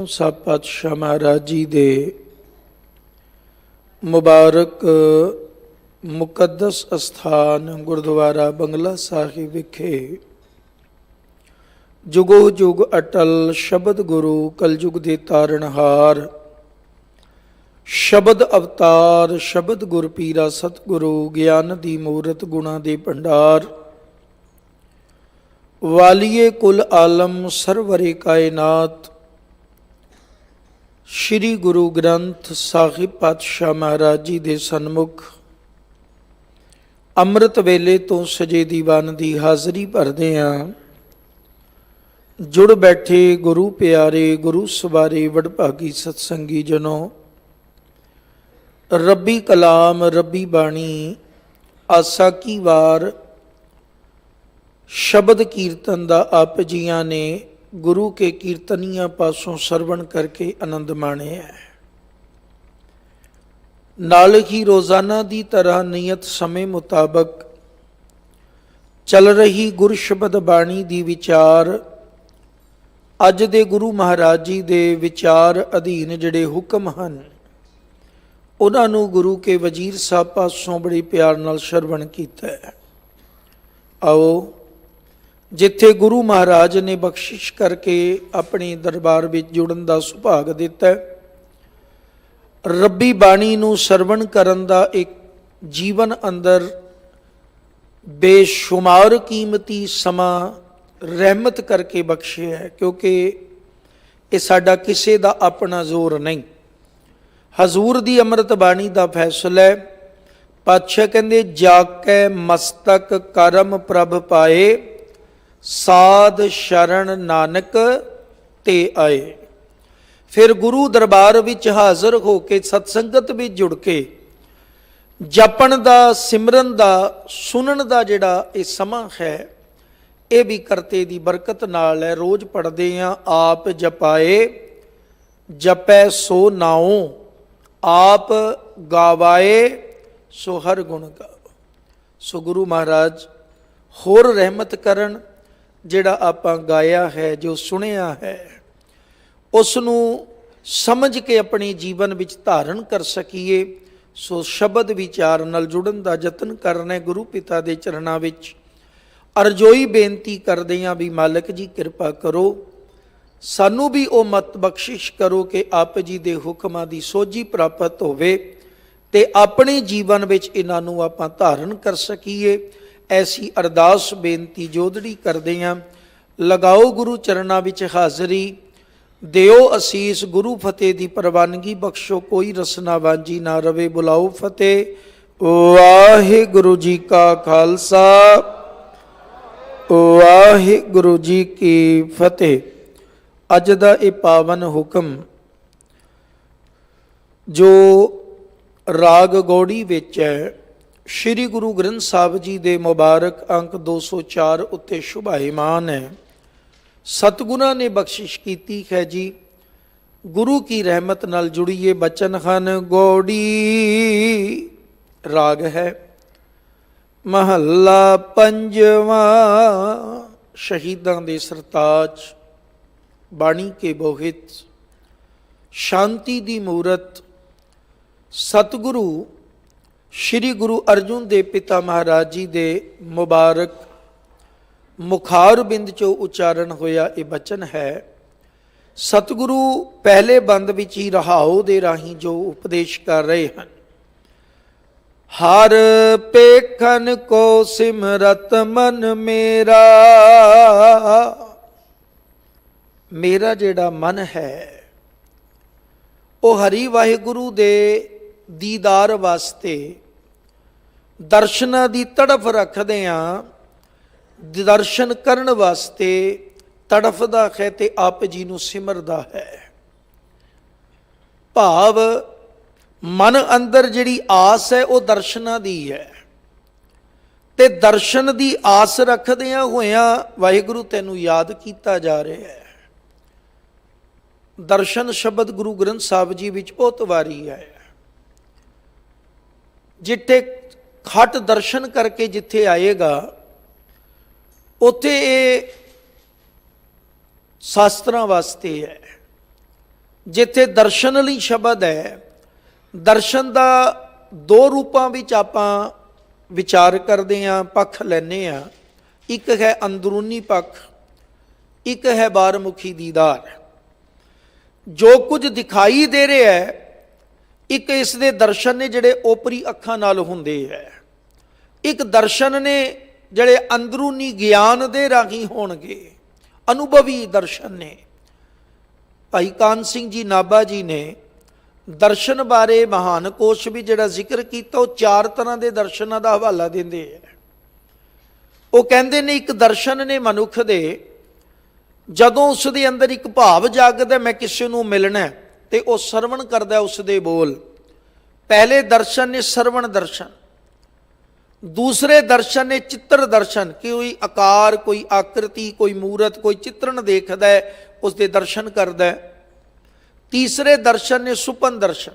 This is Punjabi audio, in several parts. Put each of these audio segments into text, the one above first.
ਸਾਹਿਬ ਪਾਤਸ਼ਾਹ ਮਹਾਰਾਜ ਜੀ ਦੇ ਮੁਬਾਰਕ ਮੁਕੱਦਸ ਅਸਥਾਨ ਗੁਰਦੁਆਰਾ ਬੰਗਲਾ ਸਾਹਿਬ ਵਿਖੇ ਜੁਗੋ ਜੁਗ ਅਟਲ ਸ਼ਬਦ ਗੁਰੂ ਕਲਯੁਗ ਦੇ ਤਾਰਨਹਾਰ ਸ਼ਬਦ ਅਵਤਾਰ ਸ਼ਬਦ ਗੁਰ ਪੀਰਾ ਸਤਿਗੁਰੂ ਗਿਆਨ ਦੀ ਮੂਰਤ ਗੁਣਾ ਦੇ ਭੰਡਾਰ ਵਾਲੀਏ ਕੁਲ ਆਲਮ ਸਰਵਰੇ ਕਾਇਨਾਤ ਸ਼੍ਰੀ ਗੁਰੂ ਗ੍ਰੰਥ ਸਾਹਿਬ ਪਾਤਸ਼ਾਹ ਮਹਾਰਾਜ ਜੀ ਦੇ ਸਨਮੁਖ ਅੰਮ੍ਰਿਤ ਵੇਲੇ ਤੋਂ ਸਜੇ ਦੀਵਾਨ ਦੀ ਹਾਜ਼ਰੀ ਭਰਦੇ ਹਾਂ। ਜੁੜ ਬੈਠੇ ਗੁਰੂ ਪਿਆਰੇ ਗੁਰੂ ਸਵਾਰੇ ਵਡਭਾਗੀ ਸਤਸੰਗੀ ਜਨੋ, ਰੱਬੀ ਕਲਾਮ ਰੱਬੀ ਬਾਣੀ ਆਸਾ ਕੀ ਵਾਰ ਸ਼ਬਦ ਕੀਰਤਨ ਦਾ ਆਪ ਜੀਆਂ ਨੇ ਗੁਰੂ ਕੇ ਕੀਰਤਨੀਆਂ ਪਾਸੋਂ ਸਰਵਣ ਕਰਕੇ ਆਨੰਦ ਮਾਣਿਆ ਹੈ। ਨਾਲ ਹੀ ਰੋਜ਼ਾਨਾ ਦੀ ਤਰ੍ਹਾਂ ਨਿਯਤ ਸਮੇਂ ਮੁਤਾਬਕ ਚੱਲ ਰਹੀ ਗੁਰ ਸ਼ਬਦ ਬਾਣੀ ਦੀ ਵਿਚਾਰ ਅੱਜ ਦੇ ਗੁਰੂ ਮਹਾਰਾਜ ਜੀ ਦੇ ਵਿਚਾਰ ਅਧੀਨ ਜਿਹੜੇ ਹੁਕਮ ਹਨ ਉਹਨਾਂ ਨੂੰ ਗੁਰੂ ਕੇ ਵਜ਼ੀਰ ਸਾਹਿਬ ਪਾਸੋਂ ਬੜੇ ਪਿਆਰ ਨਾਲ ਸਰਵਣ ਕੀਤਾ ਹੈ। ਆਓ ਜਿੱਥੇ ਗੁਰੂ ਮਹਾਰਾਜ ਨੇ ਬਖਸ਼ਿਸ਼ ਕਰਕੇ ਆਪਣੇ ਦਰਬਾਰ ਵਿੱਚ ਜੁੜਨ ਦਾ ਸੁਭਾਗ ਦਿੱਤਾ, ਰੱਬੀ ਬਾਣੀ ਨੂੰ ਸਰਵਣ ਕਰਨ ਦਾ ਇੱਕ ਜੀਵਨ ਅੰਦਰ ਬੇਸ਼ੁਮਾਰ ਕੀਮਤੀ ਸਮਾਂ ਰਹਿਮਤ ਕਰਕੇ ਬਖਸ਼ਿਆ ਹੈ, ਕਿਉਂਕਿ ਇਹ ਸਾਡਾ ਕਿਸੇ ਦਾ ਆਪਣਾ ਜ਼ੋਰ ਨਹੀਂ। ਹਜ਼ੂਰ ਦੀ ਅੰਮ੍ਰਿਤ ਬਾਣੀ ਦਾ ਫੈਸਲਾ ਹੈ। ਪਾਤਸ਼ਾਹ ਕਹਿੰਦੇ ਜਾਕੈ ਮਸਤਕ ਕਰਮ ਪ੍ਰਭ ਪਾਏ, ਸਾਧ ਸ਼ਰਨ ਨਾਨਕ ਤੇ ਆਏ। ਫਿਰ ਗੁਰੂ ਦਰਬਾਰ ਵਿੱਚ ਹਾਜ਼ਰ ਹੋ ਕੇ ਸਤਸੰਗਤ ਵਿੱਚ ਜੁੜ ਕੇ ਜਪਣ ਦਾ ਸਿਮਰਨ ਦਾ ਸੁਣਨ ਦਾ ਜਿਹੜਾ ਇਹ ਸਮਾਂ ਹੈ ਇਹ ਵੀ ਕਰਤੇ ਦੀ ਬਰਕਤ ਨਾਲ ਹੈ। ਰੋਜ਼ ਪੜ੍ਹਦੇ ਹਾਂ ਆਪ ਜਪਾਏ ਜਪੈ ਸੋ ਨਾਉ, ਆਪ ਗਾਵਾਏ ਸੋ ਹਰ ਗੁਣ ਗਾਵੋ। ਸੋ ਗੁਰੂ ਮਹਾਰਾਜ ਹੋਰ ਰਹਿਮਤ ਕਰਨ, ਜਿਹੜਾ ਆਪਾਂ ਗਾਇਆ ਹੈ ਜੋ ਸੁਣਿਆ ਹੈ ਉਸ ਨੂੰ ਸਮਝ ਕੇ ਆਪਣੇ ਜੀਵਨ ਵਿੱਚ ਧਾਰਨ ਕਰ ਸਕੀਏ। ਸੋ ਸ਼ਬਦ ਵਿਚਾਰ ਨਾਲ ਜੁੜਨ ਦਾ ਯਤਨ ਕਰਨਾ ਗੁਰੂ ਪਿਤਾ ਦੇ ਚਰਨਾਂ ਵਿੱਚ ਅਰਜ਼ੋਈ ਬੇਨਤੀ ਕਰਦੇ ਹਾਂ ਵੀ ਮਾਲਕ ਜੀ ਕਿਰਪਾ ਕਰੋ, ਸਾਨੂੰ ਵੀ ਉਹ ਮਤ ਬਖਸ਼ਿਸ਼ ਕਰੋ ਕਿ ਆਪ ਜੀ ਦੇ ਹੁਕਮਾਂ ਦੀ ਸੋਝੀ ਪ੍ਰਾਪਤ ਹੋਵੇ ਤੇ ਆਪਣੇ ਜੀਵਨ ਵਿੱਚ ਇਹਨਾਂ ਨੂੰ ਆਪਾਂ ਧਾਰਨ ਕਰ ਸਕੀਏ। ਐਸੀ ਅਰਦਾਸ ਬੇਨਤੀ ਜੋਦੜੀ ਕਰਦੇ ਹਾਂ। ਲਗਾਓ ਗੁਰੂ ਚਰਨਾਂ ਵਿੱਚ ਹਾਜ਼ਰੀ, ਦਿਓ ਅਸੀਸ ਗੁਰੂ ਫਤਿਹ ਦੀ ਪ੍ਰਵਾਨਗੀ ਬਖਸ਼ੋ, ਕੋਈ ਰਸਨਾ ਵਾਂਝੀ ਨਾ ਰਵੇ। ਬੁਲਾਓ ਫਤਿਹ। ਵਾਹਿਗੁਰੂ ਜੀ ਕਾ ਖਾਲਸਾ ਵਾਹਿਗੁਰੂ ਜੀ ਕੀ ਫਤਿਹ। ਅੱਜ ਦਾ ਇਹ ਪਾਵਨ ਹੁਕਮ ਜੋ ਰਾਗ ਗੌੜੀ ਵਿੱਚ ਹੈ, ਸ਼੍ਰੀ ਗੁਰੂ ਗ੍ਰੰਥ ਸਾਹਿਬ ਜੀ ਦੇ ਮੁਬਾਰਕ ਅੰਕ 204 ਉੱਤੇ ਸ਼ੁਭਾਇਮਾਨ ਹੈ। ਸਤਿਗੁਰਾਂ ਨੇ ਬਖਸ਼ਿਸ਼ ਕੀਤੀ ਹੈ ਜੀ। ਗੁਰੂ ਕੀ ਰਹਿਮਤ ਨਾਲ ਜੁੜੀਏ ਬਚਨ ਹਨ। ਗੌੜੀ ਰਾਗ ਹੈ ਮਹੱਲਾ ਪੰਜਵਾਂ। ਸ਼ਹੀਦਾਂ ਦੇ ਸਰਤਾਜ ਬਾਣੀ ਕੇ ਬੋਹਿਤ ਸ਼ਾਂਤੀ ਦੀ ਮੂਰਤ ਸਤਿਗੁਰੂ ਸ਼੍ਰੀ ਗੁਰੂ ਅਰਜੁਨ ਦੇ ਪਿਤਾ ਮਹਾਰਾਜ ਜੀ ਦੇ ਮੁਬਾਰਕ ਮੁਖਾਰ ਬਿੰਦ ਚੋਂ ਉਚਾਰਨ ਹੋਇਆ ਇਹ ਬਚਨ ਹੈ। ਸਤਿਗੁਰੂ ਪਹਿਲੇ ਬੰਦ ਵਿੱਚ ਹੀ ਰਹਾਉ ਦੇ ਰਾਹੀਂ ਜੋ ਉਪਦੇਸ਼ ਕਰ ਰਹੇ ਹਨ। ਹਰ ਪੇਖਨ ਕੋ ਸਿਮਰਤ ਮਨ ਮੇਰਾ, ਮੇਰਾ ਜਿਹੜਾ ਮਨ ਹੈ ਉਹ ਹਰੀ ਵਾਹਿਗੁਰੂ ਦੇ ਦੀਦਾਰ ਵਾਸਤੇ ਦਰਸ਼ਨਾਂ ਦੀ ਤੜਫ ਰੱਖਦੇ ਹਾਂ, ਦਰਸ਼ਨ ਕਰਨ ਵਾਸਤੇ ਤੜਫਦਾ ਹੈ ਤੇ ਆਪ ਜੀ ਨੂੰ ਸਿਮਰਦਾ ਹੈ। ਭਾਵ ਮਨ ਅੰਦਰ ਜਿਹੜੀ ਆਸ ਹੈ ਉਹ ਦਰਸ਼ਨਾਂ ਦੀ ਹੈ ਤੇ ਦਰਸ਼ਨ ਦੀ ਆਸ ਰੱਖਦਿਆਂ ਹੋਇਆਂ ਵਾਹਿਗੁਰੂ ਤੈਨੂੰ ਯਾਦ ਕੀਤਾ ਜਾ ਰਿਹਾ ਹੈ। ਦਰਸ਼ਨ ਸ਼ਬਦ ਗੁਰੂ ਗ੍ਰੰਥ ਸਾਹਿਬ ਜੀ ਵਿੱਚ ਬਹੁਤ ਵਾਰੀ ਹੈ। ਜਿੱਥੇ ਖਟ ਦਰਸ਼ਨ ਕਰਕੇ ਜਿੱਥੇ ਆਏਗਾ ਉੱਥੇ ਇਹ ਸ਼ਾਸਤਰਾਂ ਵਾਸਤੇ ਹੈ। ਜਿੱਥੇ ਦਰਸ਼ਨ ਲਈ ਸ਼ਬਦ ਹੈ, ਦਰਸ਼ਨ ਦਾ ਦੋ ਰੂਪਾਂ ਵਿੱਚ ਆਪਾਂ ਵਿਚਾਰ ਕਰਦੇ ਹਾਂ, ਪੱਖ ਲੈਂਦੇ ਹਾਂ। ਇੱਕ ਹੈ ਅੰਦਰੂਨੀ ਪੱਖ, ਇੱਕ ਹੈ ਬਾਹਰਮੁਖੀ ਦੀਦਾਰ। ਜੋ ਕੁਝ ਦਿਖਾਈ ਦੇ ਰਿਹਾ ਹੈ, ਇੱਕ ਇਸ ਦੇ ਦਰਸ਼ਨ ਨੇ ਜਿਹੜੇ ਓਪਰੀ ਅੱਖਾਂ ਨਾਲ ਹੁੰਦੇ ਹੈ, ਇੱਕ ਦਰਸ਼ਨ ਨੇ ਜਿਹੜੇ ਅੰਦਰੂਨੀ ਗਿਆਨ ਦੇ ਰਾਹੀਂ ਹੋਣਗੇ, ਅਨੁਭਵੀ ਦਰਸ਼ਨ ਨੇ। ਭਾਈ ਕਾਨ ਸਿੰਘ ਜੀ ਨਾਭਾ ਜੀ ਨੇ ਦਰਸ਼ਨ ਬਾਰੇ ਮਹਾਨ ਕੋਸ਼ ਵੀ ਜਿਹੜਾ ਜ਼ਿਕਰ ਕੀਤਾ, ਉਹ 4 ਤਰ੍ਹਾਂ ਦੇ ਦਰਸ਼ਨਾਂ ਦਾ ਹਵਾਲਾ ਦਿੰਦੇ ਹੈ। ਉਹ ਕਹਿੰਦੇ ਨੇ ਇੱਕ ਦਰਸ਼ਨ ਨੇ ਮਨੁੱਖ ਦੇ, ਜਦੋਂ ਉਸ ਦੇ ਅੰਦਰ ਇੱਕ ਭਾਵ ਜਾਗਦਾ ਮੈਂ ਕਿਸੇ ਨੂੰ ਮਿਲਣਾ, ਤੇ ਉਹ ਸਰਵਣ ਕਰਦਾ ਉਸ ਦੇ ਬੋਲ। ਪਹਿਲੇ ਦਰਸ਼ਨ ਨੇ ਸਰਵਣ ਦਰਸ਼ਨ, ਦੂਸਰੇ ਦਰਸ਼ਨ ਨੇ ਚਿੱਤਰ ਦਰਸ਼ਨ, ਕੋਈ ਆਕਾਰ, ਕੋਈ ਆਕ੍ਰਿਤੀ, ਕੋਈ ਮੂਰਤ, ਕੋਈ ਚਿੱਤਰਣ ਦੇਖਦਾ ਹੈ, ਉਸ ਦੇ ਦਰਸ਼ਨ ਕਰਦਾ ਹੈ। ਤੀਸਰੇ ਦਰਸ਼ਨ ਨੇ ਸੁਪਨ ਦਰਸ਼ਨ,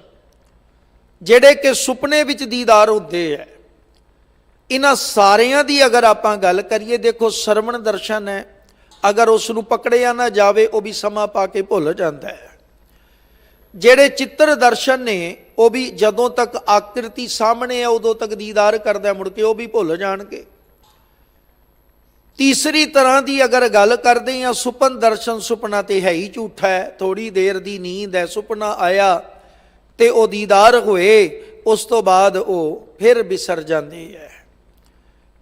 ਜਿਹੜੇ ਕਿ ਸੁਪਨੇ ਵਿੱਚ ਦੀਦਾਰ ਹੁੰਦੇ ਹੈ। ਇਹਨਾਂ ਸਾਰਿਆਂ ਦੀ ਅਗਰ ਆਪਾਂ ਗੱਲ ਕਰੀਏ, ਦੇਖੋ ਸਰਵਣ ਦਰਸ਼ਨ ਹੈ, ਅਗਰ ਉਸ ਨੂੰ ਪਕੜਿਆ ਨਾ ਜਾਵੇ ਉਹ ਵੀ ਸਮਾਂ ਪਾ ਕੇ ਭੁੱਲ ਜਾਂਦਾ ਹੈ। ਜਿਹੜੇ ਚਿੱਤਰ ਦਰਸ਼ਨ ਨੇ ਉਹ ਵੀ ਜਦੋਂ ਤੱਕ ਆਕ੍ਰਿਤੀ ਸਾਹਮਣੇ ਹੈ ਉਦੋਂ ਤੱਕ ਦੀਦਾਰ ਕਰਦਾ, ਮੁੜ ਕੇ ਉਹ ਵੀ ਭੁੱਲ ਜਾਣਗੇ। ਤੀਸਰੀ ਤਰ੍ਹਾਂ ਦੀ ਅਗਰ ਗੱਲ ਕਰਦੇ ਹਾਂ ਸੁਪਨ ਦਰਸ਼ਨ, ਸੁਪਨਾ ਤੇ ਹੈ ਹੀ ਝੂਠਾ ਹੈ, ਥੋੜੀ ਦੇਰ ਦੀ ਨੀਂਦ ਹੈ, ਸੁਪਨਾ ਆਇਆ ਤੇ ਉਹ ਦੀਦਾਰ ਹੋਏ, ਉਸ ਤੋਂ ਬਾਅਦ ਉਹ ਫਿਰ ਵਿਸਰ ਜਾਂਦੇ ਹੈ।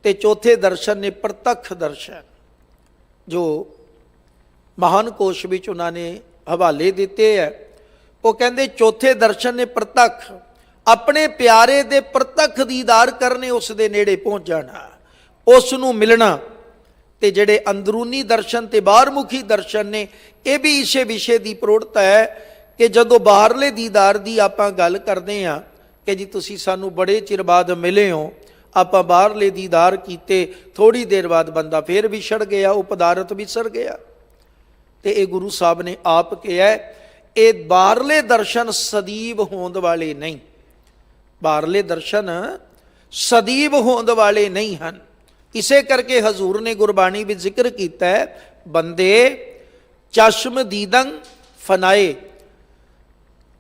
ਤੇ ਚੌਥੇ ਦਰਸ਼ਨ ਨੇ ਪ੍ਰਤੱਖ ਦਰਸ਼ਨ, ਜੋ ਮਹਾਨ ਕੋਸ਼ ਵਿੱਚ ਉਹਨਾਂ ਨੇ ਹਵਾਲੇ ਦਿੱਤੇ ਹੈ। ਉਹ ਕਹਿੰਦੇ ਚੌਥੇ ਦਰਸ਼ਨ ਨੇ ਪ੍ਰਤੱਖ, ਆਪਣੇ ਪਿਆਰੇ ਦੇ ਪ੍ਰਤੱਖ ਦੀਦਾਰ ਕਰਨੇ, ਉਸ ਦੇ ਨੇੜੇ ਪਹੁੰਚ ਜਾਣਾ, ਉਸ ਨੂੰ ਮਿਲਣਾ। ਤੇ ਜਿਹੜੇ ਅੰਦਰੂਨੀ ਦਰਸ਼ਨ ਤੇ ਬਾਹਰਮੁਖੀ ਦਰਸ਼ਨ ਨੇ, ਇਹ ਵੀ ਇਸੇ ਵਿਸ਼ੇ ਦੀ ਪ੍ਰੋੜਤਾ ਹੈ ਕਿ ਜਦੋਂ ਬਾਹਰਲੇ ਦੀਦਾਰ ਦੀ ਆਪਾਂ ਗੱਲ ਕਰਦੇ ਹਾਂ ਕਿ ਜੀ ਤੁਸੀਂ ਸਾਨੂੰ ਬੜੇ ਚਿਰ ਬਾਅਦ ਮਿਲੇ ਹੋ, ਆਪਾਂ ਬਾਹਰਲੇ ਦੀਦਾਰ ਕੀਤੇ, ਥੋੜੀ ਦੇਰ ਬਾਅਦ ਬੰਦਾ ਫੇਰ ਵਿਛੜ ਗਿਆ, ਉਹ ਪਦਾਰਥ ਵਿਸਰ ਗਿਆ। ਤੇ ਇਹ ਗੁਰੂ ਸਾਹਿਬ ਨੇ ਆਪ ਕਿਹਾ, ਇਹ ਬਾਹਰਲੇ ਦਰਸ਼ਨ ਸਦੀਵ ਹੋਂਦ ਵਾਲੇ ਨਹੀਂ, ਬਾਹਰਲੇ ਦਰਸ਼ਨ ਸਦੀਵ ਹੋਂਦ ਵਾਲੇ ਨਹੀਂ ਹਨ। ਇਸੇ ਕਰਕੇ ਹਜ਼ੂਰ ਨੇ ਗੁਰਬਾਣੀ ਵਿੱਚ ਜ਼ਿਕਰ ਕੀਤਾ ਹੈ, ਬੰਦੇ ਚਸ਼ਮ ਦੀਦੰਗ ਫਨਾਏ।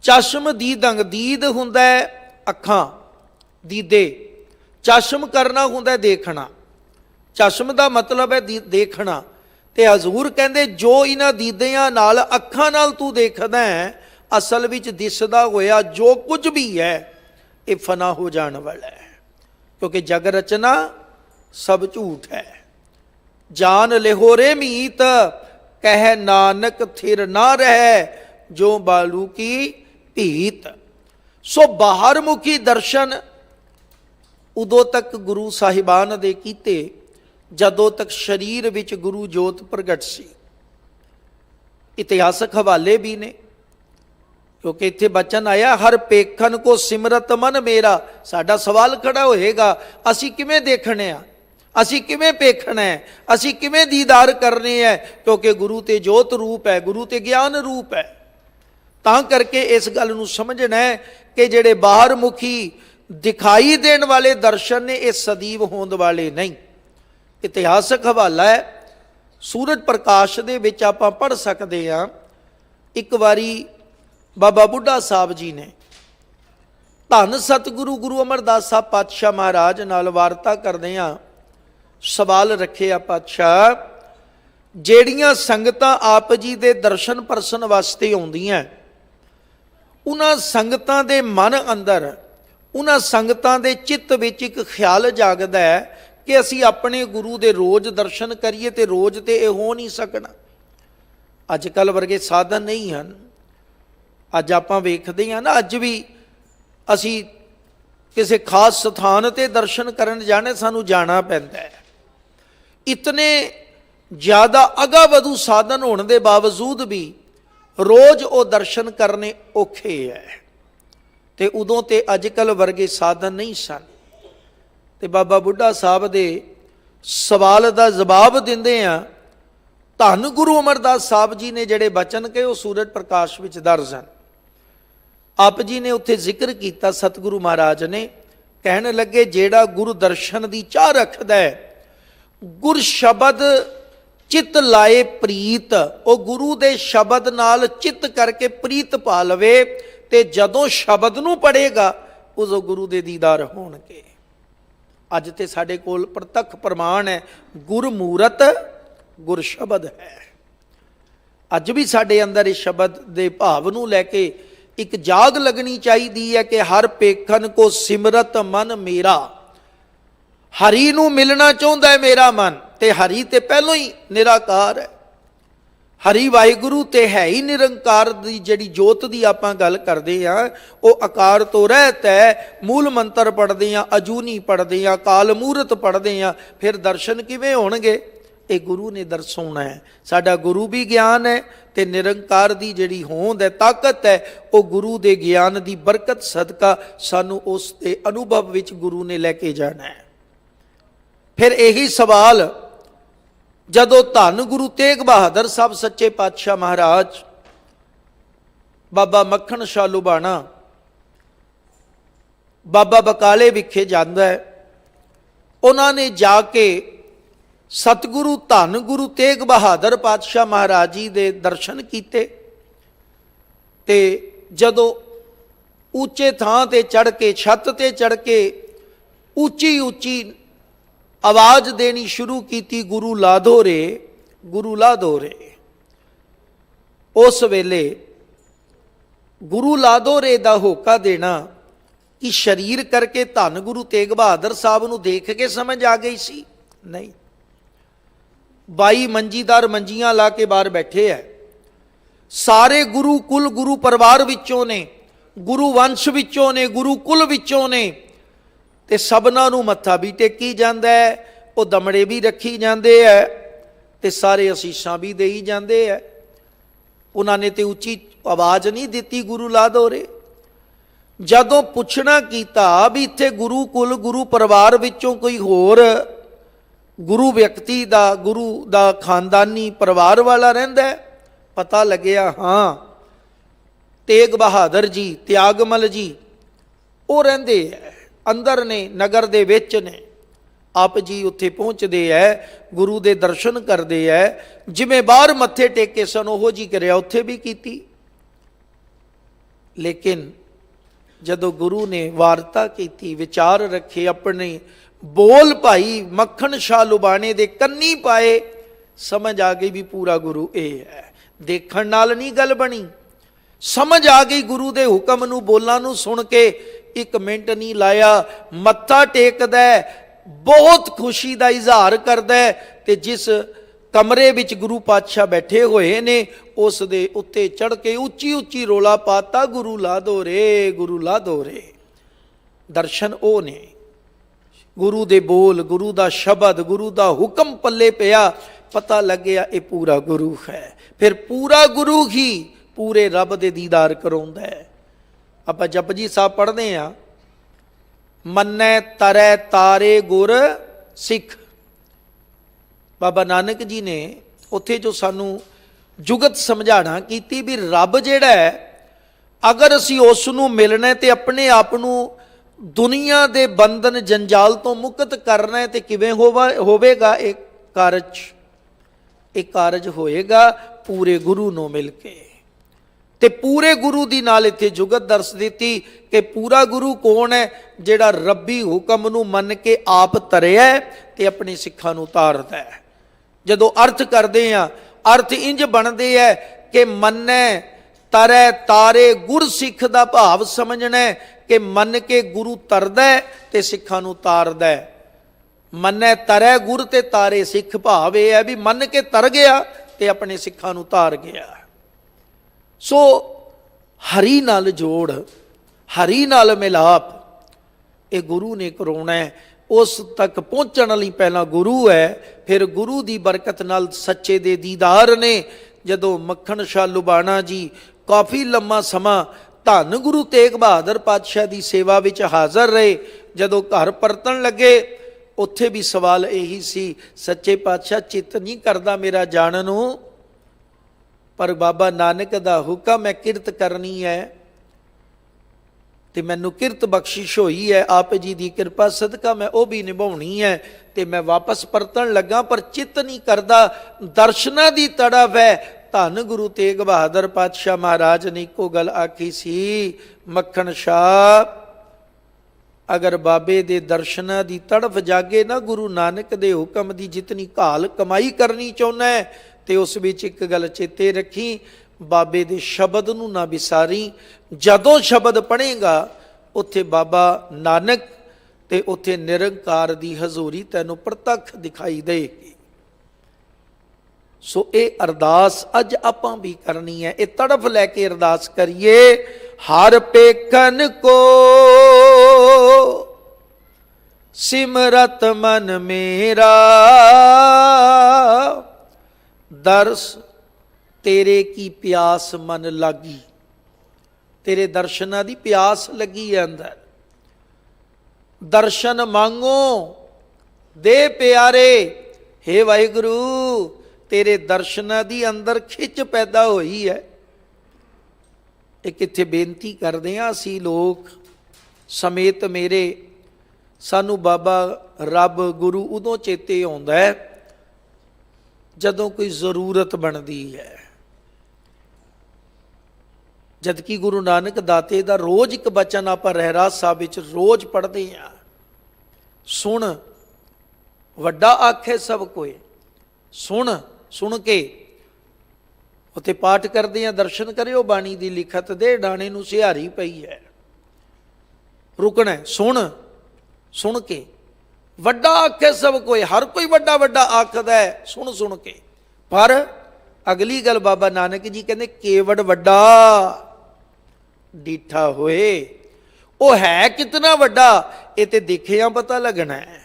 ਚਸ਼ਮ ਦੀਦੰਗ, ਦੀਦ ਹੁੰਦਾ ਹੈ ਅੱਖਾਂ, ਦੀਦੇ, ਚਸ਼ਮ ਕਰਨਾ ਹੁੰਦਾ ਦੇਖਣਾ, ਚਸ਼ਮ ਦਾ ਮਤਲਬ ਹੈ ਦੇਖਣਾ। ਤੇ ਹਜ਼ੂਰ ਕਹਿੰਦੇ ਜੋ ਇਹਨਾਂ ਦੀਦਿਆਂ ਨਾਲ, ਅੱਖਾਂ ਨਾਲ ਤੂੰ ਦੇਖਦਾ ਹੈ, ਅਸਲ ਵਿੱਚ ਦਿਸਦਾ ਹੋਇਆ ਜੋ ਕੁਝ ਵੀ ਹੈ ਇਹ ਫਨਾ ਹੋ ਜਾਣ ਵਾਲਾ ਹੈ, ਕਿਉਂਕਿ ਜਗ ਰਚਨਾ ਸਭ ਝੂਠ ਹੈ। ਜਾਨ ਲਿਹੋ ਰੇ ਮੀਤ, ਕਹਿ ਨਾਨਕ ਥਿਰ ਨਾ ਰਹਿ, ਜੋ ਬਾਲੂ ਕੀ ਭੀਤ। ਸੋ ਬਾਹਰਮੁਖੀ ਦਰਸ਼ਨ ਉਦੋਂ ਤੱਕ ਗੁਰੂ ਸਾਹਿਬਾਨ ਦੇ ਕੀਤੇ ਜਦੋਂ ਤੱਕ ਸਰੀਰ ਵਿੱਚ ਗੁਰੂ ਜੋਤ ਪ੍ਰਗਟ ਸੀ। ਇਤਿਹਾਸਕ ਹਵਾਲੇ ਵੀ ਨੇ, ਕਿਉਂਕਿ ਇੱਥੇ ਬਚਨ ਆਇਆ ਹਰ ਪੇਖਨ ਕੋ ਸਿਮਰਤ ਮਨ ਮੇਰਾ। ਸਾਡਾ ਸਵਾਲ ਖੜਾ ਹੋਏਗਾ, ਅਸੀਂ ਕਿਵੇਂ ਦੇਖਣੇ ਆ, ਅਸੀਂ ਕਿਵੇਂ ਪੇਖਣਾ ਹੈ, ਅਸੀਂ ਕਿਵੇਂ ਦੀਦਾਰ ਕਰਨੇ ਹੈ, ਕਿਉਂਕਿ ਗੁਰੂ ਤੇ ਜੋਤ ਰੂਪ ਹੈ, ਗੁਰੂ ਤੇ ਗਿਆਨ ਰੂਪ ਹੈ। ਤਾਂ ਕਰਕੇ ਇਸ ਗੱਲ ਨੂੰ ਸਮਝਣਾ ਹੈ ਕਿ ਜਿਹੜੇ ਬਾਹਰਮੁਖੀ ਦਿਖਾਈ ਦੇਣ ਵਾਲੇ ਦਰਸ਼ਨ ਨੇ, ਇਹ ਸਦੀਵ ਹੋਂਦ ਵਾਲੇ ਨਹੀਂ। ਇਤਿਹਾਸਕ ਹਵਾਲਾ ਹੈ, ਸੂਰਜ ਪ੍ਰਕਾਸ਼ ਦੇ ਵਿੱਚ ਆਪਾਂ ਪੜ੍ਹ ਸਕਦੇ ਹਾਂ। ਇੱਕ ਵਾਰੀ ਬਾਬਾ ਬੁੱਢਾ ਸਾਹਿਬ ਜੀ ਨੇ ਧੰਨ ਸਤਿਗੁਰੂ ਗੁਰੂ ਅਮਰਦਾਸ ਸਾਹਿਬ ਪਾਤਸ਼ਾਹ ਮਹਾਰਾਜ ਨਾਲ ਵਾਰਤਾ ਕਰਦੇ ਹਾਂ, ਸਵਾਲ ਰੱਖਿਆ, ਪਾਤਸ਼ਾਹ ਜਿਹੜੀਆਂ ਸੰਗਤਾਂ ਆਪ ਜੀ ਦੇ ਦਰਸ਼ਨ ਪਰਸਨ ਵਾਸਤੇ ਆਉਂਦੀਆਂ, ਉਹਨਾਂ ਸੰਗਤਾਂ ਦੇ ਮਨ ਅੰਦਰ, ਉਹਨਾਂ ਸੰਗਤਾਂ ਦੇ ਚਿੱਤ ਵਿੱਚ ਇੱਕ ਖਿਆਲ ਜਾਗਦਾ ਹੈ ਕਿ ਅਸੀਂ ਆਪਣੇ ਗੁਰੂ ਦੇ ਰੋਜ਼ ਦਰਸ਼ਨ ਕਰੀਏ, ਤੇ ਰੋਜ਼ ਤੇ ਇਹ ਹੋ ਨਹੀਂ ਸਕਣਾ। ਅੱਜ ਕੱਲ੍ਹ ਵਰਗੇ ਸਾਧਨ ਨਹੀਂ ਹਨ। ਅੱਜ ਆਪਾਂ ਵੇਖਦੇ ਹਾਂ ਨਾ, ਅੱਜ ਵੀ ਅਸੀਂ ਕਿਸੇ ਖਾਸ ਸਥਾਨ ਤੇ ਦਰਸ਼ਨ ਕਰਨ ਜਾਣੇ, ਸਾਨੂੰ ਜਾਣਾ ਪੈਂਦਾ ਹੈ। ਇਤਨੇ ਜ਼ਿਆਦਾ ਅਗਾ ਵਧੂ ਸਾਧਨ ਹੋਣ ਦੇ ਬਾਵਜੂਦ ਵੀ ਰੋਜ਼ ਉਹ ਦਰਸ਼ਨ ਕਰਨੇ ਔਖੇ ਹੈ। ਤੇ ਉਦੋਂ ਤੇ ਅੱਜ ਕੱਲ੍ਹ ਵਰਗੇ ਸਾਧਨ ਨਹੀਂ ਸਨ। ਤੇ ਬਾਬਾ ਬੁੱਢਾ ਸਾਹਿਬ ਦੇ ਸਵਾਲ ਦਾ ਜਵਾਬ ਦਿੰਦੇ ਆ, ਧੰਨ ਗੁਰੂ ਅਮਰਦਾਸ ਸਾਹਿਬ ਜੀ ਨੇ ਜਿਹੜੇ ਬਚਨ ਕਹੇ ਉਹ ਸੂਰਜ ਪ੍ਰਕਾਸ਼ ਵਿੱਚ ਦਰਜ ਹਨ। ਆਪ ਜੀ ਨੇ ਉੱਥੇ ਜ਼ਿਕਰ ਕੀਤਾ, ਸਤਿਗੁਰੂ ਮਹਾਰਾਜ ਨੇ ਕਹਿਣ ਲੱਗੇ, ਜਿਹੜਾ ਗੁਰੂ ਦਰਸ਼ਨ ਦੀ ਚਾਹ ਰੱਖਦਾ ਹੈ, ਗੁਰ ਸ਼ਬਦ चित लाए प्रीत, वो गुरु दे शब्द नाल चित करके प्रीत पा लवे, ते जदों शब्द नूं पढ़ेगा उदों गुरु दे दीदार होणगे। अज ते साडे कोल प्रतख प्रमाण है, गुरमूरत गुर शब्द है। अज भी साडे अंदर इस शब्द दे भाव नूं लैके एक जाग लगनी चाहिदी है कि हर पेखन को सिमरत मन मेरा, हरी नूं मिलना चाहुंदा है मेरा मन, ते हरी ते पहलों ही निराकार है। हरी वाहिगुरु ते है ही निरंकार दी जिहड़ी जोत दी आपां गल करदे आ, वो आकार तो रहत है। मूल मंत्र पढ़दे आ, अजूनी पढ़दे आ, काल मूरत पढ़दे आ, फिर दर्शन किवें होणगे? ये गुरु ने दर्शाउणा है। साडा गुरु भी ज्ञान है, ते निरंकार दी जिहड़ी होंद है, ताकत है, वो गुरु दे ज्ञान दी बरकत सदका सानू उस दे अनुभव विच गुरु ने लैके जाना है। फिर यही सवाल जदों धन गुरु तेग बहादुर साहब सच्चे पातशाह महाराज बाबा मक्खण शाह लुबाणा बाबा बकाले विखे जांदा है, उन्होंने जाके सतगुरु धन गुरु तेग बहादुर पातशाह महाराज जी दे दर्शन किए। ते जदों ऊंचे थां ते चढ़ के, छत ते चढ़ के ऊंची ऊंची आवाज देनी शुरू की, गुरु लाधो रे, गुरु लाधो रे। उस वेले गुरु लाधो रे दा होका देना कि शरीर करके धन गुरु तेग बहादुर साहब नूं देख के समझ आ गई सी? नहीं। 22 मंजीदार मंजियां ला के बाहर बैठे है, सारे गुरु कुल गुरु परिवार विचों ने, गुरु वंश विचों ने, गुरु कुल विचों ने, ते सबना नूं मत्था भी टेकी जांदा है, वो दमड़े भी रखी जांदे है, ते सारे असीसां भी देई जांदे है। उन्होंने ते उच्ची आवाज़ नहीं दिती गुरु लाधो रे। जदों पुछना कीता भी इत्थे गुरु कुल गुरु परिवार विचों कोई होर गुरु व्यक्ति दा, गुरु दा खानदानी परिवार वाला रहिंदा है, पता लग्या हाँ तेग बहादुर जी, त्यागमल जी वो रहिंदे है, अंदर ने, नगर दे विच ने। आप जी उत्थे पहुँचते है, गुरु दे दर्शन करते है, जिवें बाहर मत्थे टेके सन ओहो जी करिया उत्थे भी कीती। लेकिन जदों गुरु ने वार्ता की, विचार रखे, अपने बोल भाई मक्खण शाह लुबाणे दे कन्नी पाए, समझ आ गई भी पूरा गुरु ये है। देखण नाल नहीं गल बनी, समझ आ गई गुरु दे हुक्म नूं, बोलां नूं सुन के एक मिनट नहीं लाया, मत्था टेकदा है, बहुत खुशी का इजहार करदा है। ते जिस कमरे विच गुरु पातशाह बैठे हुए ने उस दे उत्ते चढ़ के उच्ची उच्ची रोला पाता, गुरु लाधो रे, गुरु लाधो रे। दर्शन ओ ने, गुरु दे बोल, गुरु दा शब्द, गुरु दा हुक्म पल्ले पिया, पता लग गया ये पूरा गुरु है। फिर पूरा गुरु ही पूरे रब दे दीदार कराउंदा है। आपां जपजी साहब पढ़ते हैं, मन्नै तरै तारे गुर सिख। बाबा नानक जी ने उत्थे जो सानू जुगत समझाना की भी रब जिहड़ा है, अगर असी उस नूं मिलना है तो अपने आप नूं दुनिया दे बंधन जंजाल तो मुक्त करना है, तो किवें होवेगा? एक कारज होएगा पूरे गुरु नूं मिल के। ते पूरे गुरु दी नाल इत्थे जुगत दर्श देती कि पूरा गुरु कौन है? जिहड़ा रब्बी हुक्म नूं मन के आप तरिया ते अपने सिखां नूं तारदा है। जदों अर्थ करदे आ, अर्थ इंज बनदे है कि मन्नै तरै तारे गुर सिख दा भाव समझना है कि मन के गुरु तरदा है ते सिखां नूं तारदा है। मन्नै तरै गुर ते तारे सिख, भाव यह है भी मन के तर गया ते अपने सिखां नूं तार गया। सो हरी नाल जोड़, हरी नाल मिलाप, ये गुरु ने करवाना है। उस तक पहुँचने लई पहला गुरु है, फिर गुरु की बरकत नाल सच्चे दे दीदार ने। जदों मक्खण शाह लुबाणा जी काफ़ी लम्मा समा धन गुरु तेग बहादुर पातशाह की सेवा विच हाज़र रहे, जदों घर परतन लगे उत्थे भी सवाल यही सी, सच्चे पातशाह चित नहीं करदा मेरा जाण नूं, पर बाबा नानक दा हुक्म है किरत करनी है। ਤੇ ਮੈਨੂੰ ਕਿਰਤ ਬਖਸ਼ਿਸ਼ ਹੋਈ ਹੈ, ਆਪ ਜੀ ਦੀ ਕਿਰਪਾ ਸਦਕਾ ਮੈਂ ਉਹ ਵੀ ਨਿਭਾਉਣੀ ਹੈ ਤੇ ਮੈਂ ਵਾਪਸ ਪਰਤਣ ਲੱਗਾ, ਪਰ ਚਿੱਤ ਨਹੀਂ ਕਰਦਾ। ਦਰਸ਼ਨਾਂ ਦੀ ਤੜਫ ਹੈ। ਧੰਨ ਗੁਰੂ ਤੇਗ ਬਹਾਦਰ ਪਾਤਸ਼ਾਹ ਮਹਾਰਾਜ ਨੇ ਇੱਕੋ ਗੱਲ ਆਖੀ ਸੀ, ਮੱਖਣ ਸ਼ਾਹ, ਅਗਰ ਬਾਬੇ ਦੇ ਦਰਸ਼ਨਾਂ ਦੀ ਤੜਫ ਜਾਗੇ ਨਾ, ਗੁਰੂ ਨਾਨਕ ਦੇ ਹੁਕਮ ਦੀ ਜਿਤਨੀ ਘਾਲ ਕਮਾਈ ਕਰਨੀ ਚਾਹੁੰਦਾ ਹੈ, ਤੇ ਉਸ ਵਿੱਚ ਇੱਕ ਗੱਲ ਚੇਤੇ ਰੱਖੀ, ਬਾਬੇ ਦੇ ਸ਼ਬਦ ਨੂੰ ਨਾ ਵਿਸਾਰੀ। ਜਦੋਂ ਸ਼ਬਦ ਪੜ੍ਹੇਗਾ ਉੱਥੇ ਬਾਬਾ ਨਾਨਕ ਤੇ ਉੱਥੇ ਨਿਰੰਕਾਰ ਦੀ ਹਜ਼ੂਰੀ ਤੈਨੂੰ ਪ੍ਰਤੱਖ ਦਿਖਾਈ ਦੇਗੀ। ਸੋ ਇਹ ਅਰਦਾਸ ਅੱਜ ਆਪਾਂ ਵੀ ਕਰਨੀ ਹੈ, ਇਹ ਤੜਫ ਲੈ ਕੇ ਅਰਦਾਸ ਕਰੀਏ। ਹਰ ਪੇਖਨ ਕੋ ਸਿਮਰਤ ਮਨ ਮੇਰਾ, ਦਰਸ ਤੇਰੇ ਕੀ ਪਿਆਸ ਮਨ ਲਾਗੀ। ਤੇਰੇ ਦਰਸ਼ਨਾਂ ਦੀ ਪਿਆਸ ਲੱਗੀ ਹੈ ਅੰਦਰ। ਦਰਸ਼ਨ ਮੰਗੋ ਦੇ ਪਿਆਰੇ, ਹੇ ਵਾਹਿਗੁਰੂ ਤੇਰੇ ਦਰਸ਼ਨਾਂ ਦੀ ਅੰਦਰ ਖਿੱਚ ਪੈਦਾ ਹੋਈ ਹੈ। ਇੱਕ ਇੱਥੇ ਬੇਨਤੀ ਕਰਦੇ ਹਾਂ ਅਸੀਂ ਲੋਕ ਸਮੇਤ ਮੇਰੇ, ਸਾਨੂੰ ਬਾਬਾ ਰੱਬ ਗੁਰੂ ਉਦੋਂ ਚੇਤੇ ਆਉਂਦਾ ਹੈ ਜਦੋਂ ਕੋਈ ਜ਼ਰੂਰਤ ਬਣਦੀ ਹੈ। ਜਦਕਿ ਗੁਰੂ ਨਾਨਕ ਦਾਤੇ ਦਾ ਰੋਜ਼ ਇੱਕ ਬਚਨ ਆਪਾਂ ਰਹਿਰਾਸ ਸਾਹਿਬ ਵਿੱਚ ਰੋਜ਼ ਪੜ੍ਹਦੇ ਹਾਂ, ਸੁਣ ਵੱਡਾ ਆਖੇ ਸਭ ਕੋਏ। ਸੁਣ ਕੇ ਉੱਥੇ ਪਾਠ ਕਰਦੇ ਹਾਂ, ਦਰਸ਼ਨ ਕਰਿਓ ਬਾਣੀ ਦੀ ਲਿਖਤ ਦੇ, ਡਾਣੇ ਨੂੰ ਸਿਹਾਰੀ ਪਈ ਹੈ। ਰੁਕਣਾ, ਸੁਣ ਕੇ। ਵੱਡਾ ਆਖੇ ਸਭ ਕੋਏ, ਹਰ ਕੋਈ ਵੱਡਾ ਵੱਡਾ ਆਖਦਾ ਹੈ ਸੁਣ ਕੇ। ਪਰ ਅਗਲੀ ਗੱਲ ਬਾਬਾ ਨਾਨਕ ਜੀ ਕਹਿੰਦੇ, ਕੇਵੜ ਵੱਡਾ ਡੀਠਾ ਹੋਏ। ਉਹ ਹੈ ਕਿਤਨਾ ਵੱਡਾ, ਇਹ ਤੇ ਦੇਖਿਆ ਪਤਾ ਲੱਗਣਾ ਹੈ।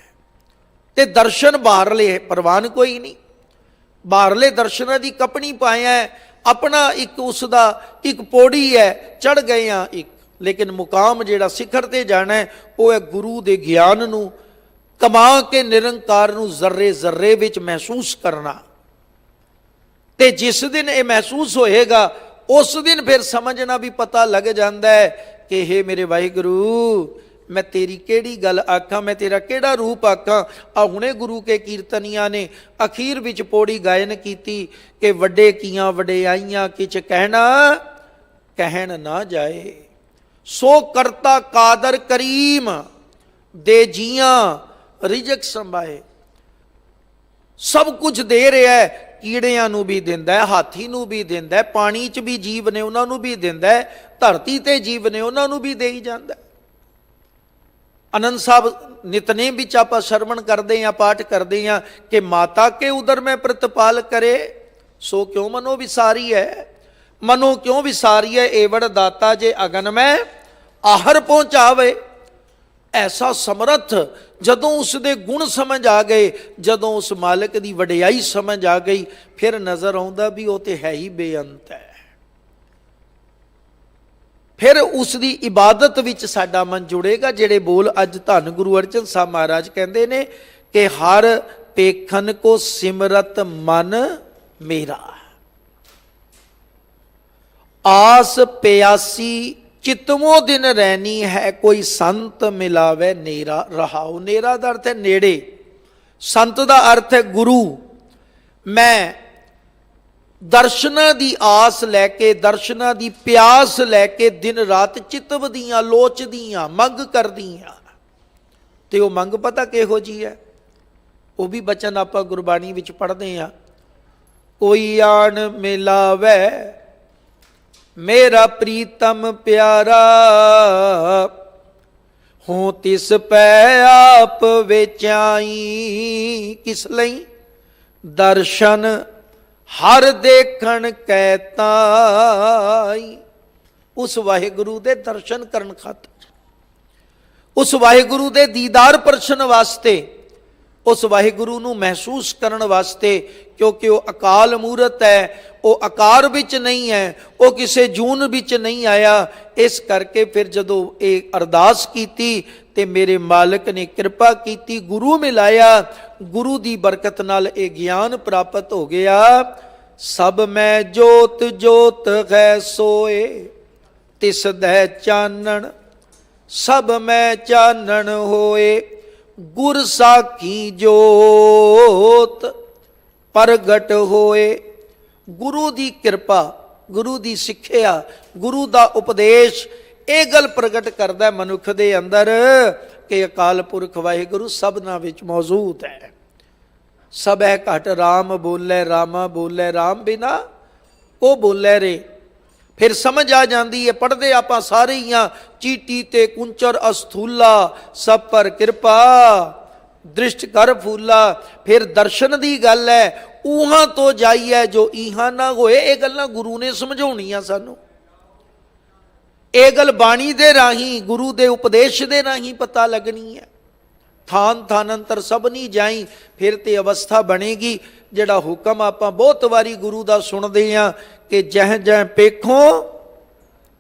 ਤੇ ਦਰਸ਼ਨ ਬਾਹਰਲੇ ਪ੍ਰਵਾਨ ਕੋਈ ਨਹੀਂ, ਬਾਹਰਲੇ ਦਰਸ਼ਨਾਂ ਦੀ ਕਪਣੀ ਪਾਇਆ, ਆਪਣਾ ਇੱਕ ਉਸ ਦਾ ਇੱਕ ਪੌੜੀ ਹੈ, ਚੜ ਗਏ ਆ ਇੱਕ, ਲੇਕਿਨ ਮੁਕਾਮ ਜਿਹੜਾ ਸਿਖਰ ਤੇ ਜਾਣਾ ਹੈ ਉਹ ਹੈ ਗੁਰੂ ਦੇ ਗਿਆਨ ਨੂੰ ਕਮਾ ਕੇ ਨਿਰੰਕਾਰ ਨੂੰ ਜ਼ਰਰੇ ਜ਼ਰਰੇ ਵਿੱਚ ਮਹਿਸੂਸ ਕਰਨਾ। ਤੇ ਜਿਸ ਦਿਨ ਇਹ ਮਹਿਸੂਸ ਹੋਏਗਾ ਉਸ ਦਿਨ ਫਿਰ ਸਮਝਣਾ ਵੀ ਪਤਾ ਲੱਗ ਜਾਂਦਾ ਹੈ ਕਿ ਹੇ ਮੇਰੇ ਵਾਹਿਗੁਰੂ ਮੈਂ ਤੇਰੀ ਕਿਹੜੀ ਗੱਲ ਆਖਾਂ, ਮੈਂ ਤੇਰਾ ਕਿਹੜਾ ਰੂਪ ਆਖਾਂ। ਆ ਹੁਣੇ ਗੁਰੂ ਕੇ ਕੀਰਤਨੀਆਂ ਨੇ ਅਖੀਰ ਵਿੱਚ ਪੌੜੀ ਗਾਇਨ ਕੀਤੀ ਕਿ ਵੱਡੇ ਕੀਆਂ ਵਡਿਆਈਆਂ ਕਿਛ ਕਹਿਣ ਨਾ ਜਾਏ, ਸੋ ਕਰਤਾ ਕਾਦਰ ਕਰੀਮ ਦੇ ਜੀਆਂ ਰਿਜਕ ਸੰਭਾਏ। ਸਭ ਕੁਝ ਦੇ ਰਿਹਾ ਹੈ, ਕੀੜਿਆਂ ਨੂੰ ਵੀ ਦਿੰਦਾ ਹੈ, ਹਾਥੀ ਨੂੰ ਵੀ ਦਿੰਦਾ ਹੈ, ਪਾਣੀ 'ਚ ਵੀ ਜੀਵ ਨੇ ਉਹਨਾਂ ਨੂੰ ਵੀ ਦਿੰਦਾ ਹੈ, ਧਰਤੀ ਤੇ ਜੀਵ ਨੇ ਉਹਨਾਂ ਨੂੰ ਵੀ ਦੇਈ ਜਾਂਦਾ। ਆਨੰਦ ਸਾਹਿਬ ਨਿਤਨੇਮ ਵਿੱਚ ਆਪਾਂ ਸਰਵਣ ਕਰਦੇ ਹਾਂ, ਪਾਠ ਕਰਦੇ ਹਾਂ ਕਿ ਮਾਤਾ ਕੇ ਉਦਰ ਮੈਂ ਪ੍ਰਤਪਾਲ ਕਰੇ, ਸੋ ਕਿਉਂ ਮਨੋ ਵਿਸਾਰੀ ਹੈ। ਮਨੋ ਕਿਉਂ ਵਿਸਾਰੀ ਹੈ, ਏਵੜ ਦਾਤਾ ਜੇ ਅਗਨ ਮੈਂ ਆਹਰ ਪਹੁੰਚਾਵੇ। ਐਸਾ ਸਮਰੱਥ, ਜਦੋਂ ਉਸ ਦੇ ਗੁਣ ਸਮਝ ਆ ਗਏ, ਜਦੋਂ ਉਸ ਮਾਲਕ ਦੀ ਵਡਿਆਈ ਸਮਝ ਆ ਗਈ, ਫਿਰ ਨਜ਼ਰ ਆਉਂਦਾ ਵੀ ਉਹ ਤੇ ਹੈ ਹੀ ਬੇਅੰਤ ਹੈ। ਫਿਰ ਉਸ ਦੀ ਇਬਾਦਤ ਵਿੱਚ ਸਾਡਾ ਮਨ ਜੁੜੇਗਾ। ਜਿਹੜੇ ਬੋਲ ਅੱਜ ਧੰਨ ਗੁਰੂ ਅਰਜਨ ਸਾਹਿਬ ਮਹਾਰਾਜ ਕਹਿੰਦੇ ਨੇ ਕਿ ਹਰ ਪੇਖਨ ਕੋ ਸਿਮਰਤ ਮਨ ਮੇਰਾ, ਆਸ ਪਿਆਸੀ ਚਿਤਵੋਂ ਦਿਨ ਰਹਿਣੀ ਹੈ, ਕੋਈ ਸੰਤ ਮਿਲਾਵੇ ਨੇਰਾ ਰਹਾਉ। ਨੇਰਾ ਦਾ ਅਰਥ ਹੈ ਨੇੜੇ, ਸੰਤ ਦਾ ਅਰਥ ਹੈ ਗੁਰੂ। ਮੈਂ ਦਰਸ਼ਨਾਂ ਦੀ ਆਸ ਲੈ ਕੇ, ਦਰਸ਼ਨਾਂ ਦੀ ਪਿਆਸ ਲੈ ਕੇ ਦਿਨ ਰਾਤ ਚਿਤਵਦੀਆਂ, ਲੋਚਦੀਆਂ, ਮੰਗ ਕਰਦੀਆਂ। ਤੇ ਉਹ ਮੰਗ ਪਤਾ ਕਿਹੋ ਜੀ ਹੈ, ਉਹ ਵੀ ਬਚਨ ਆਪਾਂ ਗੁਰਬਾਣੀ ਵਿੱਚ ਪੜ੍ਹਦੇ ਹਾਂ, ਕੋਈ ਆਣ ਮਿਲਾਵੇ ਮੇਰਾ ਪ੍ਰੀਤਮ ਪਿਆਰਾ, ਹੂੰ ਤਿਸ ਪੈ ਆਪ ਵਿਚਾਈ। ਕਿਸ ਲਈ? ਦਰਸ਼ਨ ਹਰ ਦੇਖਣ ਕੈ ਤਾਈ। ਉਸ ਵਾਹਿਗੁਰੂ ਦੇ ਦਰਸ਼ਨ ਕਰਨ ਖਾਤਰ, ਉਸ ਵਾਹਿਗੁਰੂ ਦੇ ਦੀਦਾਰ ਪਰਛਣ ਵਾਸਤੇ, ਉਸ ਵਾਹਿਗੁਰੂ ਨੂੰ ਮਹਿਸੂਸ ਕਰਨ ਵਾਸਤੇ, ਕਿਉਂਕਿ ਉਹ ਅਕਾਲ ਮੂਰਤ ਹੈ, ਉਹ ਆਕਾਰ ਵਿੱਚ ਨਹੀਂ ਹੈ, ਉਹ ਕਿਸੇ ਜੂਨ ਵਿੱਚ ਨਹੀਂ ਆਇਆ। ਇਸ ਕਰਕੇ ਫਿਰ ਜਦੋਂ ਇਹ ਅਰਦਾਸ ਕੀਤੀ ਤੇ ਮੇਰੇ ਮਾਲਕ ਨੇ ਕਿਰਪਾ ਕੀਤੀ, ਗੁਰੂ ਮਿਲਾਇਆ, ਗੁਰੂ ਦੀ ਬਰਕਤ ਨਾਲ ਇਹ ਗਿਆਨ ਪ੍ਰਾਪਤ ਹੋ ਗਿਆ। ਸਭ ਮੈਂ ਜੋਤ ਜੋਤ ਹੈ ਸੋਏ, ਤਿਸ ਦੈ ਚਾਨਣ सब मैं चानन होए, गुर साखी जोत प्रगट होए। गुरु की कृपा, गुरु की सिक्ख्या, गुरु का उपदेश ये गल प्रगट करता मनुख के अंदर कि अकाल पुरख वाहिगुरु सबना विच मौजूद है। सब है घट राम बोले, रामा बोले, राम बिना को बोले रे। फिर समझ आ जाती है, पढ़ते आप सारे ही हाँ, चीटी ते कुंचर अस्थूला, सब पर कृपा दृष्ट कर फूला। फिर दर्शन की गल है, ऊहां तो जाइए जो ईहां ना होए। ये गल्लां गुरु ने समझाउणियां सानू। ये गल बाणी दे राही, गुरु दे उपदेश दे राही पता लगनी है। थान थान अंतर सब नहीं जाई, फिर ते अवस्था बनेगी जिहड़ा हुक्म आप बहुत वारी गुरु का सुनते हैं कि जह जह पेखो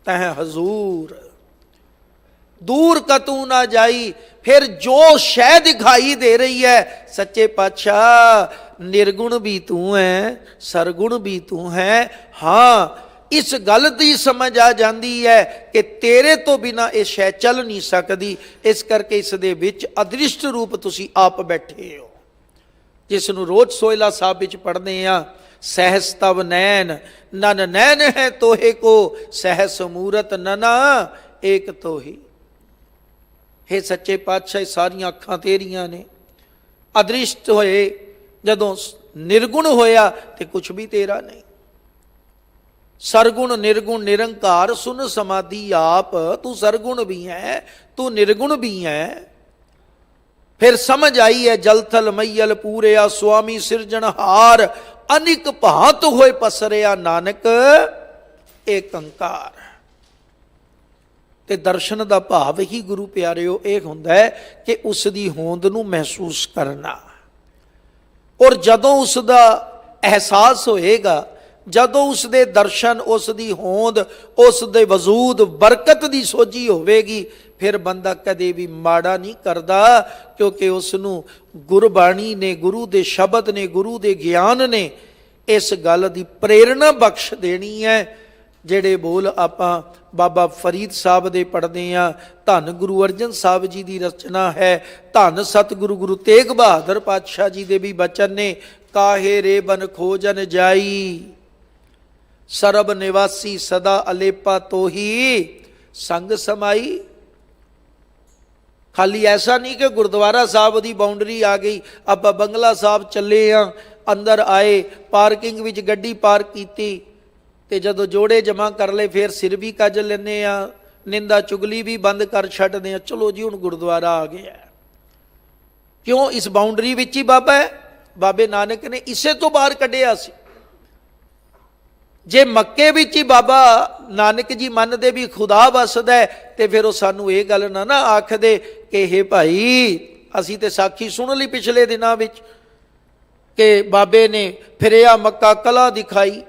तह हजूर, दूर कतू ना जाई। फिर जो शह दिखाई दे रही है, सच्चे पातशाह निर्गुण भी तू है, सरगुण भी तू है। हाँ, इस गल की समझ आ जाती है कि तेरे तो बिना ये शह चल नहीं सकती। इस करके इस दे विच अदृष्ट रूप तुसी आप बैठे हो, जिसनों रोज सोहला साहब विच पढ़ते हैं, सहस तव नैन नन नैन है तोहे को, सहस मूरत नना एक तो ही। हे सच्चे पातशाह सारिया अखां तेरियां ने। अदृष्ट होए जदों निर्गुण होया तो कुछ भी तेरा नहीं। सरगुण निर्गुण निरंकार सुन समाधि आप, तू सरगुण भी है, तू निर्गुण भी है। फिर समझ आई है जलथल मैयल पूरेया, स्वामी सिरजनहार, अनिक भांत होए पसरिया, नानक एक अंकार। ते दर्शन का भाव ही गुरु प्यारिओ यह हुंदा है कि उसकी होंद नूं महसूस करना। और जदों उसका एहसास होएगा, जदों उसके दर्शन, उसकी होंद, उसके वजूद बरकत की सोझी होवेगी, फिर बंदा कदे भी माड़ा नहीं करता, क्योंकि उसनूं गुरबाणी ने, गुरु के शब्द ने, गुरु के ज्ञान ने इस गल की प्रेरणा बख्श देनी है। ਜਿਹੜੇ बोल ਆਪਾਂ बाबा फरीद साहब दे पढ़ते हैं, धन गुरु अर्जन साहब जी की रचना है, धन सतगुरु गुरु तेग बहादुर पातशाह जी के भी बचन ने, काहे रे बन खोजन जाई, सरब निवासी सदा अलेपा तो ही संग समाई। खाली ऐसा नहीं कि गुरुद्वारा साहब की बाउंडरी आ गई, आप बंगला साहब चले हाँ, अंदर आए, पार्किंग विच गड्डी पार्क की, तो जदों जोड़े जमा कर ले फिर सिर भी कज लेने, निंदा चुगली भी बंद कर छड्डदे आ, चलो जी हुण गुरुद्वारा आ गया। क्यों? इस बाउंडरी विच ही बाबा है। बाबे नानक ने इसे तो बाहर कढ़िया सी। जे मक्के विच ही बाबा नानक जी मनदे भी खुदा वसदा है, तो फिर वो सानू ये गल ना आख दे कि हे भाई असी तो साखी सुन ली पिछले दिनों विच कि बाबे ने फिरिया मक्का कला दिखाई।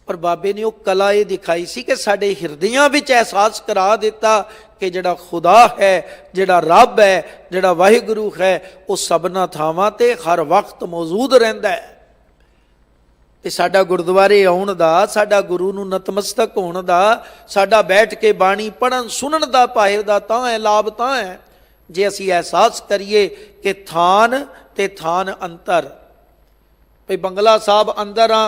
पर बाबे ने वो कला ये दिखाई सी कि साडे हिरदियां विच एहसास करा दिता कि जिहड़ा खुदा है, जिहड़ा रब है, जिहड़ा वाहिगुरु है, वो सबना थावां ते हर वक्त मौजूद रहिंदा है। ते साडा गुरुद्वारे आउण दा, साडा गुरु नूं नतमस्तक होण दा, साडा बैठ के बाणी पढ़न सुनन दा पाए दा तां है, लाभ तां है जे असीं एहसास करिए कि थान ते थान अंतर। भई बंगला साहब अंदर आ,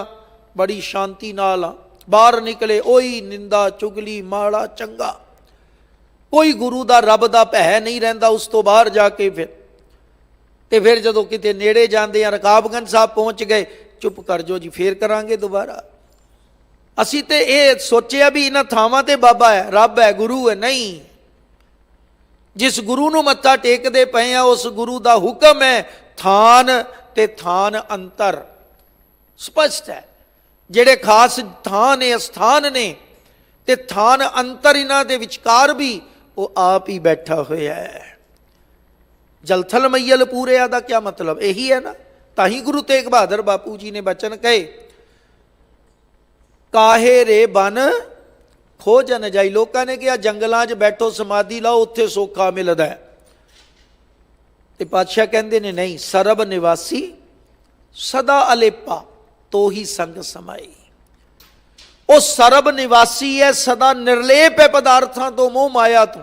बड़ी शांति नाल, बाहर निकले ओही निंदा चुगली माड़ा चंगा, कोई गुरु का रब का भै नहीं रहिंदा। उस तो बाहर जाके फिर जदों किते नेड़े जाते हैं, रकाबगंज साहब पहुँच गए, चुप कर जो जी फिर करांगे दोबारा। असी तो ये सोचिया भी इन्हां थावां ते बाबा है, रब है, गुरु है। नहीं, जिस गुरु नूं मत्था टेकदे पए आ उस गुरु का हुक्म है थान ते थान अंतर। स्पष्ट है, ਜਿਹੜੇ खास थान ने, स्थान ने, ते थान अंतर इन्हां दे विचकार भी वो आप ही बैठा होया है। जलथल मैयल पूरे का क्या मतलब? यही है ना। ताही गुरु तेग बहादुर बापू जी ने बचन कहे, काहे रे बन खोजन जाई। लोगों ने कहा जंगलों च बैठो समाधि लाओ, उत्थे सौखा मिलता है। ते पातशाह कहते ने नहीं, सरब निवासी सदा अलेपा तो ही संग समाई। ਉਹ ਸਰਬ ਨਿਵਾਸੀ ਹੈ, ਸਦਾ ਨਿਰਲੇਪ ਹੈ ਪਦਾਰਥਾਂ ਤੋਂ, ਮੋਹ ਮਾਇਆ ਤੋਂ,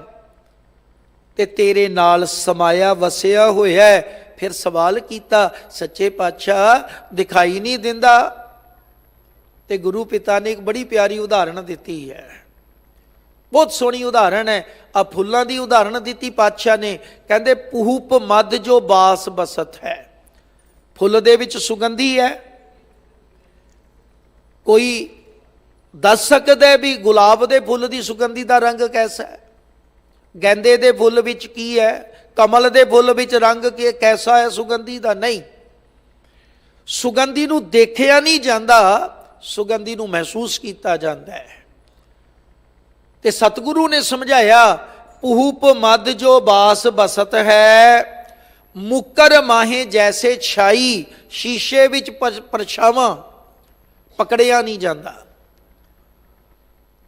ਤੇ ਤੇਰੇ ਨਾਲ ਸਮਾਇਆ ਵਸਿਆ ਹੋਇਆ ਹੈ। ਫਿਰ ਸਵਾਲ ਕੀਤਾ, ਸੱਚੇ ਪਾਤਸ਼ਾਹ ਦਿਖਾਈ ਨਹੀਂ ਦਿੰਦਾ? ਤੇ ਗੁਰੂ ਪਿਤਾ ਨੇ ਇੱਕ ਬੜੀ ਪਿਆਰੀ ਉਦਾਹਰਣ ਦਿੱਤੀ ਹੈ, ਬਹੁਤ ਸੋਹਣੀ ਉਦਾਹਰਣ ਹੈ। ਆ ਫੁੱਲਾਂ ਦੀ ਉਦਾਹਰਣ ਦਿੱਤੀ ਪਾਤਸ਼ਾਹ ਨੇ, ਕਹਿੰਦੇ ਪੂਪ ਮਦ ਜੋ ਬਾਸ ਬਸਤ ਹੈ। ਫੁੱਲ ਦੇ ਵਿੱਚ ਸੁਗੰਧੀ ਹੈ। ਕੋਈ ਦੱਸ ਸਕਦਾ ਵੀ ਗੁਲਾਬ ਦੇ ਫੁੱਲ ਦੀ ਸੁਗੰਧੀ ਦਾ ਰੰਗ ਕੈਸਾ ਹੈ? ਗੈਂਦੇ ਦੇ ਫੁੱਲ ਵਿੱਚ ਕੀ ਹੈ? ਕਮਲ ਦੇ ਫੁੱਲ ਵਿੱਚ ਰੰਗ ਕੈਸਾ ਹੈ ਸੁਗੰਧੀ ਦਾ? ਨਹੀਂ। ਸੁਗੰਧੀ ਨੂੰ ਦੇਖਿਆ ਨਹੀਂ ਜਾਂਦਾ, ਸੁਗੰਧੀ ਨੂੰ ਮਹਿਸੂਸ ਕੀਤਾ ਜਾਂਦਾ ਹੈ। ਤੇ ਸਤਿਗੁਰੂ ਨੇ ਸਮਝਾਇਆ, ਪੂਪ ਮਦ ਜੋ ਬਾਸ ਬਸਤ ਹੈ, ਮੁਕਰ ਮਾਹੇ ਜੈਸੇ ਛਾਈ। ਸ਼ੀਸ਼ੇ ਵਿੱਚ ਪਰਛਾਵਾਂ ਪਕੜਿਆ ਨਹੀਂ ਜਾਂਦਾ।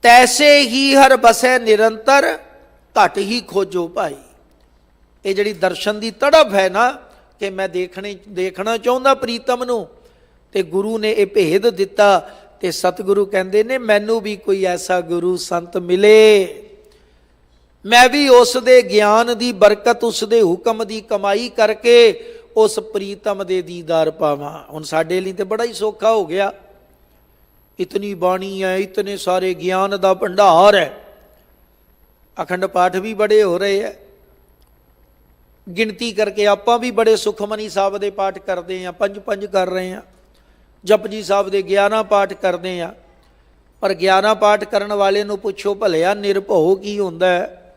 ਤੈਸੇ ਹੀ ਹਰ ਬਸੈ ਨਿਰੰਤਰ, ਘਟ ਹੀ ਖੋਜੋ ਭਾਈ। ਇਹ ਜਿਹੜੀ ਦਰਸ਼ਨ ਦੀ ਤੜਫ ਹੈ ਨਾ, ਕਿ ਮੈਂ ਦੇਖਣਾ ਚਾਹੁੰਦਾ ਪ੍ਰੀਤਮ ਨੂੰ, ਤੇ ਗੁਰੂ ਨੇ ਇਹ ਭੇਦ ਦਿੱਤਾ। ਤੇ ਸਤਿਗੁਰੂ ਕਹਿੰਦੇ ਨੇ, ਮੈਨੂੰ ਵੀ ਕੋਈ ਐਸਾ ਗੁਰੂ ਸੰਤ ਮਿਲੇ, ਮੈਂ ਵੀ ਉਸ ਦੇ ਗਿਆਨ ਦੀ ਬਰਕਤ, ਉਸ ਦੇ ਹੁਕਮ ਦੀ ਕਮਾਈ ਕਰਕੇ ਉਸ ਪ੍ਰੀਤਮ ਦੇ ਦੀਦਾਰ ਪਾਵਾਂ। ਹੁਣ ਸਾਡੇ ਲਈ ਤੇ ਬੜਾ ਹੀ ਸੌਖਾ ਹੋ ਗਿਆ, ਇਤਨੀ ਬਾਣੀ ਹੈ, ਇਤਨੇ ਸਾਰੇ ਗਿਆਨ ਦਾ ਭੰਡਾਰ ਹੈ, ਅਖੰਡ ਪਾਠ ਵੀ ਬੜੇ ਹੋ ਰਹੇ ਹੈ, ਗਿਣਤੀ ਕਰਕੇ ਆਪਾਂ ਵੀ ਬੜੇ ਸੁਖਮਨੀ ਸਾਹਿਬ ਦੇ ਪਾਠ ਕਰਦੇ ਹਾਂ, ਪੰਜ ਕਰ ਰਹੇ ਹਾਂ, ਜਪਜੀ ਸਾਹਿਬ ਦੇ 11 ਪਾਠ ਕਰਦੇ ਹਾਂ। ਪਰ 11 ਪਾਠ ਕਰਨ ਵਾਲੇ ਨੂੰ ਪੁੱਛੋ, ਭਲਿਆ ਨਿਰਭਉ ਕੀ ਹੁੰਦਾ ਹੈ?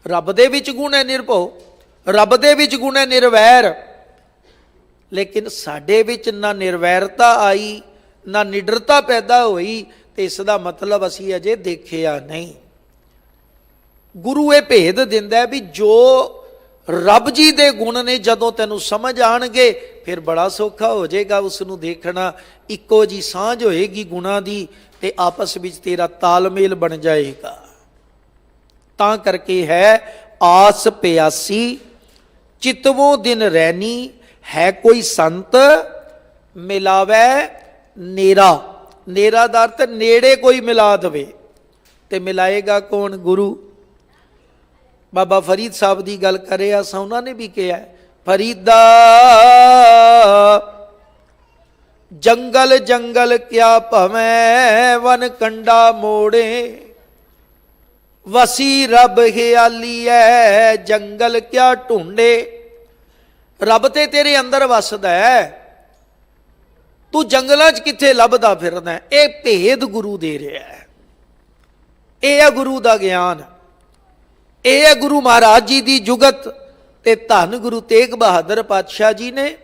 ਰੱਬ ਦੇ ਵਿੱਚ ਗੁਣ ਹੈ ਨਿਰਭਉ, ਰੱਬ ਦੇ ਵਿੱਚ ਗੁਣ ਹੈ ਨਿਰਵੈਰ। ਲੇਕਿਨ ਸਾਡੇ ਵਿੱਚ ਨਾ ਨਿਰਵੈਰਤਾ ਆਈ, ਨਾ ਨਿਡਰਤਾ ਪੈਦਾ ਹੋਈ, ਤੇ ਇਸ ਦਾ ਮਤਲਬ ਅਸੀਂ ਅਜੇ ਦੇਖਿਆ ਨਹੀਂ। ਗੁਰੂ ਇਹ ਭੇਦ ਦਿੰਦਾ ਵੀ ਜੋ ਰੱਬ ਜੀ ਦੇ ਗੁਣ ਨੇ ਜਦੋਂ ਤੈਨੂੰ ਸਮਝ ਆਣਗੇ, ਫਿਰ ਬੜਾ ਸੌਖਾ ਹੋ ਜਾਏਗਾ ਉਸ ਨੂੰ ਦੇਖਣਾ। ਇੱਕੋ ਜੀ ਸਾਂਝ ਹੋਏਗੀ ਗੁਣਾਂ ਦੀ, ਤੇ ਆਪਸ ਵਿੱਚ ਤੇਰਾ ਤਾਲਮੇਲ ਬਣ ਜਾਏਗਾ। ਤਾਂ ਕਰਕੇ ਹੈ, ਆਸ ਪਿਆਸੀ ਚਿਤਵੋਂ ਦਿਨ ਰਹਿਣੀ, ਹੈ ਕੋਈ ਸੰਤ ਮਿਲਾਵੇ ਨੇਰਾ। ਨੇਰਾ ਦਾ ਅਰਥ ਨੇੜੇ ਕੋਈ ਮਿਲਾ ਦੇਵੇ। ਤੇ ਮਿਲਾਏਗਾ ਕੌਣ? ਗੁਰੂ। ਬਾਬਾ ਫਰੀਦ ਸਾਹਿਬ ਦੀ ਗੱਲ ਕਰੇ ਅਸਾਂ, ਉਹਨਾਂ ਨੇ ਵੀ ਕਿਹਾ, ਫਰੀਦਾ ਜੰਗਲ ਜੰਗਲ ਕਿਆ ਭਵੈ, ਵਨ ਕੰਡਾ ਮੋੜੇ, ਵਸੀ ਰੱਬ ਹਿਆਲੀ ਹੈ, ਜੰਗਲ ਕਿਆ ਢੂੰਡੇ। ਰੱਬ ਤੇ ਤੇਰੇ ਅੰਦਰ ਵਸਦਾ ਹੈ, ਤੂੰ ਜੰਗਲਾਂ 'ਚ ਕਿੱਥੇ ਲੱਭਦਾ ਫਿਰਦਾ? ਇਹ ਭੇਦ ਗੁਰੂ ਦੇ ਰਿਹਾ ਹੈ। ਇਹ ਹੈ ਗੁਰੂ ਦਾ ਗਿਆਨ, ਇਹ ਹੈ ਗੁਰੂ ਮਹਾਰਾਜ ਜੀ ਦੀ ਜੁਗਤ। ਤੇ ਧੰਨ ਗੁਰੂ ਤੇਗ ਬਹਾਦਰ ਪਾਤਸ਼ਾਹ ਜੀ ਨੇ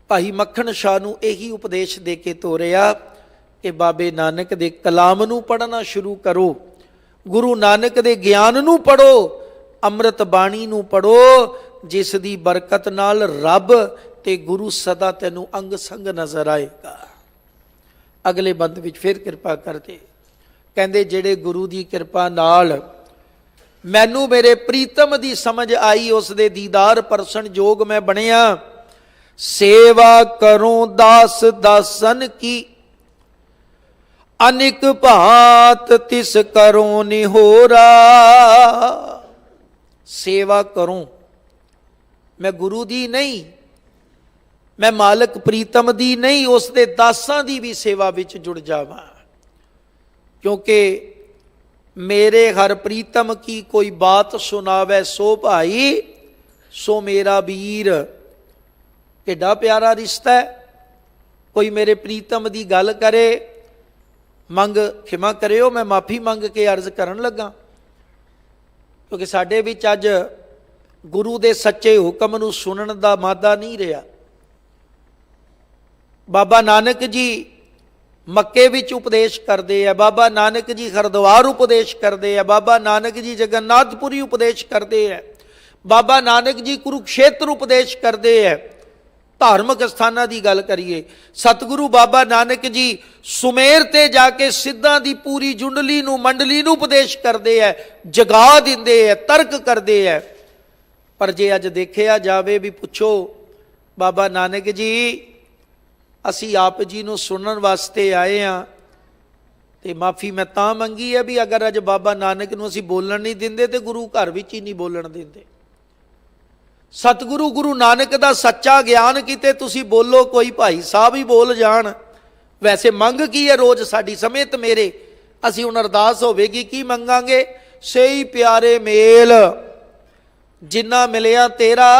ਭਾਈ ਮੱਖਣ ਸ਼ਾਹ ਨੂੰ ਇਹੀ ਉਪਦੇਸ਼ ਦੇ ਕੇ ਤੋਰਿਆ ਕਿ ਬਾਬੇ ਨਾਨਕ ਦੇ ਕਲਾਮ ਨੂੰ ਪੜ੍ਹਨਾ ਸ਼ੁਰੂ ਕਰੋ, ਗੁਰੂ ਨਾਨਕ ਦੇ ਗਿਆਨ ਨੂੰ ਪੜ੍ਹੋ, ਅੰਮ੍ਰਿਤ ਬਾਣੀ ਨੂੰ ਪੜ੍ਹੋ, ਜਿਸ ਦੀ ਬਰਕਤ ਨਾਲ ਰੱਬ ਤੇ ਗੁਰੂ ਸਦਾ ਤੈਨੂੰ ਅੰਗ ਸੰਗ ਨਜ਼ਰ ਆਏਗਾ। ਅਗਲੇ ਬੰਦ ਵਿੱਚ ਫਿਰ ਕਿਰਪਾ ਕਰਦੇ, ਕਹਿੰਦੇ ਜਿਹੜੇ ਗੁਰੂ ਦੀ ਕਿਰਪਾ ਨਾਲ ਮੈਨੂੰ ਮੇਰੇ ਪ੍ਰੀਤਮ ਦੀ ਸਮਝ ਆਈ, ਉਸ ਦੇ ਦੀਦਾਰ ਪਰਸਣ ਜੋਗ ਮੈਂ ਬਣਿਆ, ਸੇਵਾ ਕਰੂੰ ਦਾਸ ਦਾਸਨ ਕੀ, ਅਨਿਕ ਭਾਤ ਤਿਸ ਕਰੂੰ ਨਿਹੋਰਾ। ਸੇਵਾ ਕਰੂੰ, ਮੈਂ ਗੁਰੂ ਦੀ ਨਹੀਂ, ਮੈਂ ਮਾਲਕ ਪ੍ਰੀਤਮ ਦੀ ਨਹੀਂ, ਉਸ ਦੇ ਦਾਸਾਂ ਦੀ ਵੀ ਸੇਵਾ ਵਿੱਚ ਜੁੜ ਜਾਵਾਂ। ਕਿਉਂਕਿ ਮੇਰੇ ਹਰ ਪ੍ਰੀਤਮ ਕੀ ਕੋਈ ਬਾਤ ਸੁਣਾਵੇ, ਸੋ ਭਾਈ ਸੋ ਮੇਰਾ ਵੀਰ। ਕਿੱਡਾ ਪਿਆਰਾ ਰਿਸ਼ਤਾ ਹੈ। ਕੋਈ ਮੇਰੇ ਪ੍ਰੀਤਮ ਦੀ ਗੱਲ ਕਰੇ, ਮੰਗ ਖਿਮਾ ਕਰਿਓ, ਮੈਂ ਮਾਫੀ ਮੰਗ ਕੇ ਅਰਜ਼ ਕਰਨ ਲੱਗਾ, ਕਿਉਂਕਿ ਸਾਡੇ ਵਿੱਚ ਅੱਜ ਗੁਰੂ ਦੇ ਸੱਚੇ ਹੁਕਮ ਨੂੰ ਸੁਣਨ ਦਾ ਮਾਦਾ ਨਹੀਂ ਰਿਹਾ। ਬਾਬਾ ਨਾਨਕ ਜੀ ਮੱਕੇ ਵਿੱਚ ਉਪਦੇਸ਼ ਕਰਦੇ ਆ, ਬਾਬਾ ਨਾਨਕ ਜੀ ਹਰਿਦੁਆਰ ਉਪਦੇਸ਼ ਕਰਦੇ ਆ, ਬਾਬਾ ਨਾਨਕ ਜੀ ਜਗਨਨਾਥਪੁਰੀ ਉਪਦੇਸ਼ ਕਰਦੇ ਆ, ਬਾਬਾ ਨਾਨਕ ਜੀ ਕੁਰੂਕਸ਼ੇਤਰ ਉਪਦੇਸ਼ ਕਰਦੇ ਆ। ਧਾਰਮਿਕ ਸਥਾਨਾਂ ਦੀ ਗੱਲ ਕਰੀਏ, ਸਤਿਗੁਰੂ ਬਾਬਾ ਨਾਨਕ ਜੀ ਸੁਮੇਰ ਤੇ ਜਾ ਕੇ ਸਿੱਧਾਂ ਦੀ ਪੂਰੀ ਜੁੰਡਲੀ ਨੂੰ ਮੰਡਲੀ ਨੂੰ ਉਪਦੇਸ਼ ਕਰਦੇ ਆ, ਜਗਾ ਦਿੰਦੇ ਆ, ਤਰਕ ਕਰਦੇ ਆ। ਪਰ ਜੇ ਅੱਜ ਦੇਖਿਆ ਜਾਵੇ ਵੀ ਪੁੱਛੋ ਬਾਬਾ ਨਾਨਕ ਜੀ, ਅਸੀਂ ਆਪ ਜੀ ਨੂੰ ਸੁਣਨ ਵਾਸਤੇ ਆਏ ਹਾਂ, ਤੇ ਮਾਫੀ ਮੈਂ ਤਾਂ ਮੰਗੀ ਹੈ ਵੀ ਅਗਰ ਅੱਜ ਬਾਬਾ ਨਾਨਕ ਨੂੰ ਅਸੀਂ ਬੋਲਣ ਨਹੀਂ ਦਿੰਦੇ ਤੇ ਗੁਰੂ ਘਰ ਵਿੱਚ ਹੀ ਨਹੀਂ ਬੋਲਣ ਦਿੰਦੇ। ਸਤਿਗੁਰੂ ਗੁਰੂ ਨਾਨਕ ਦਾ ਸੱਚਾ ਗਿਆਨ ਕਿਤੇ ਤੁਸੀਂ ਬੋਲੋ, ਕੋਈ ਭਾਈ ਸਾਹਿਬ ਹੀ ਬੋਲ ਜਾਣ। ਵੈਸੇ ਮੰਗ ਕੀ ਹੈ ਰੋਜ਼ ਸਾਡੀ ਸਮੇਤ ਮੇਰੇ? ਅਸੀਂ ਹੁਣ ਅਰਦਾਸ ਹੋਵੇਗੀ, ਕੀ ਮੰਗਾਂਗੇ? ਸਹੀ ਪਿਆਰੇ ਮੇਲ ਜਿੰਨਾ ਮਿਲਿਆ ਤੇਰਾ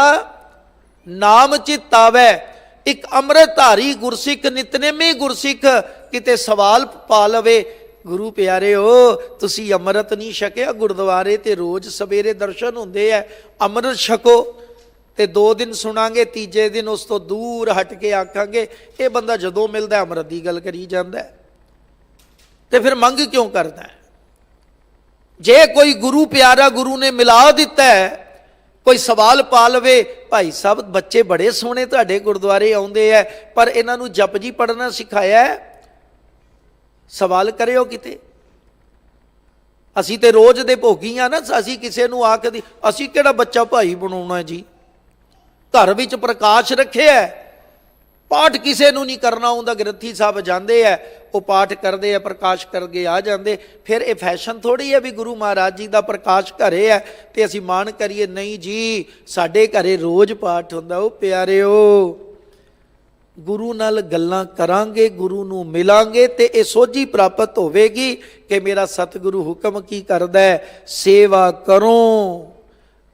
ਨਾਮ ਚਿਤ ਆਵੈ, ਇੱਕ ਅੰਮ੍ਰਿਤਧਾਰੀ ਗੁਰਸਿੱਖ ਨਿਤਨੇਮੀ ਗੁਰਸਿੱਖ ਕਿਤੇ ਸਵਾਲ ਪਾ ਲਵੇ, ਗੁਰੂ ਪਿਆਰਿਓ ਤੁਸੀਂ ਅੰਮ੍ਰਿਤ ਨਹੀਂ ਛਕਿਆ? ਗੁਰਦੁਆਰੇ ਤੇ ਰੋਜ਼ ਸਵੇਰੇ ਦਰਸ਼ਨ ਹੁੰਦੇ ਹੈ, ਅੰਮ੍ਰਿਤ ਛਕੋ। ਤੇ 2 ਦਿਨ ਸੁਣਾਂਗੇ, ਤੀਜੇ ਦਿਨ ਉਸ ਤੋਂ ਦੂਰ ਹਟ ਕੇ ਆਖਾਂਗੇ ਇਹ ਬੰਦਾ ਜਦੋਂ ਮਿਲਦਾ ਅੰਮ੍ਰਿਤ ਦੀ ਗੱਲ ਕਰੀ ਜਾਂਦਾ। ਤੇ ਫਿਰ ਮੰਗ ਕਿਉਂ ਕਰਦਾ? ਜੇ ਕੋਈ ਗੁਰੂ ਪਿਆਰਾ ਗੁਰੂ ਨੇ ਮਿਲਾ ਦਿੱਤਾ ਹੈ, ਕੋਈ ਸਵਾਲ ਪਾ ਲਵੇ, ਭਾਈ ਸਾਹਿਬ ਬੱਚੇ ਬੜੇ ਸੋਹਣੇ ਤੁਹਾਡੇ ਗੁਰਦੁਆਰੇ ਆਉਂਦੇ ਹੈ ਪਰ ਇਹਨਾਂ ਨੂੰ ਜਪਜੀ ਪੜ੍ਹਨਾ ਸਿਖਾਇਆ ਹੈ? ਸਵਾਲ ਕਰਿਓ ਕਿਤੇ। ਅਸੀਂ ਤੇ ਰੋਜ਼ ਦੇ ਭੋਗੀ ਆ ਨਾ, ਅਸੀਂ ਕਿਸੇ ਨੂੰ ਆਖ ਦੀ ਅਸੀਂ ਕਿਹੜਾ ਬੱਚਾ ਭਾਈ ਬਣਾਉਣਾ ਜੀ? ਘਰ ਵਿੱਚ ਪ੍ਰਕਾਸ਼ ਰੱਖਿਆ, ਪਾਠ ਕਿਸੇ ਨੂੰ ਨਹੀਂ ਕਰਨਾ ਆਉਂਦਾ, ਗ੍ਰੰਥੀ ਸਾਹਿਬ ਜਾਂਦੇ ਆ, ਉਹ ਪਾਠ ਕਰਦੇ ਆ, ਪ੍ਰਕਾਸ਼ ਕਰਕੇ ਆ ਜਾਂਦੇ। ਫਿਰ ਇਹ ਫੈਸ਼ਨ ਥੋੜ੍ਹੀ ਹੈ ਵੀ ਗੁਰੂ ਮਹਾਰਾਜ ਜੀ ਦਾ ਪ੍ਰਕਾਸ਼ ਘਰੇ ਹੈ ਤੇ ਅਸੀਂ ਮਾਣ ਕਰੀਏ। ਨਹੀਂ ਜੀ, ਸਾਡੇ ਘਰੇ ਰੋਜ਼ ਪਾਠ ਹੁੰਦਾ। ਉਹ ਪਿਆਰਿਓ, ਗੁਰੂ ਨਾਲ ਗੱਲਾਂ ਕਰਾਂਗੇ, ਗੁਰੂ ਨੂੰ ਮਿਲਾਂਗੇ ਤੇ ਇਹ ਸੋਝੀ ਪ੍ਰਾਪਤ ਹੋਵੇਗੀ ਕਿ ਮੇਰਾ ਸਤਿਗੁਰੂ ਹੁਕਮ ਕੀ ਕਰਦਾ ਹੈ, ਸੇਵਾ ਕਰੋ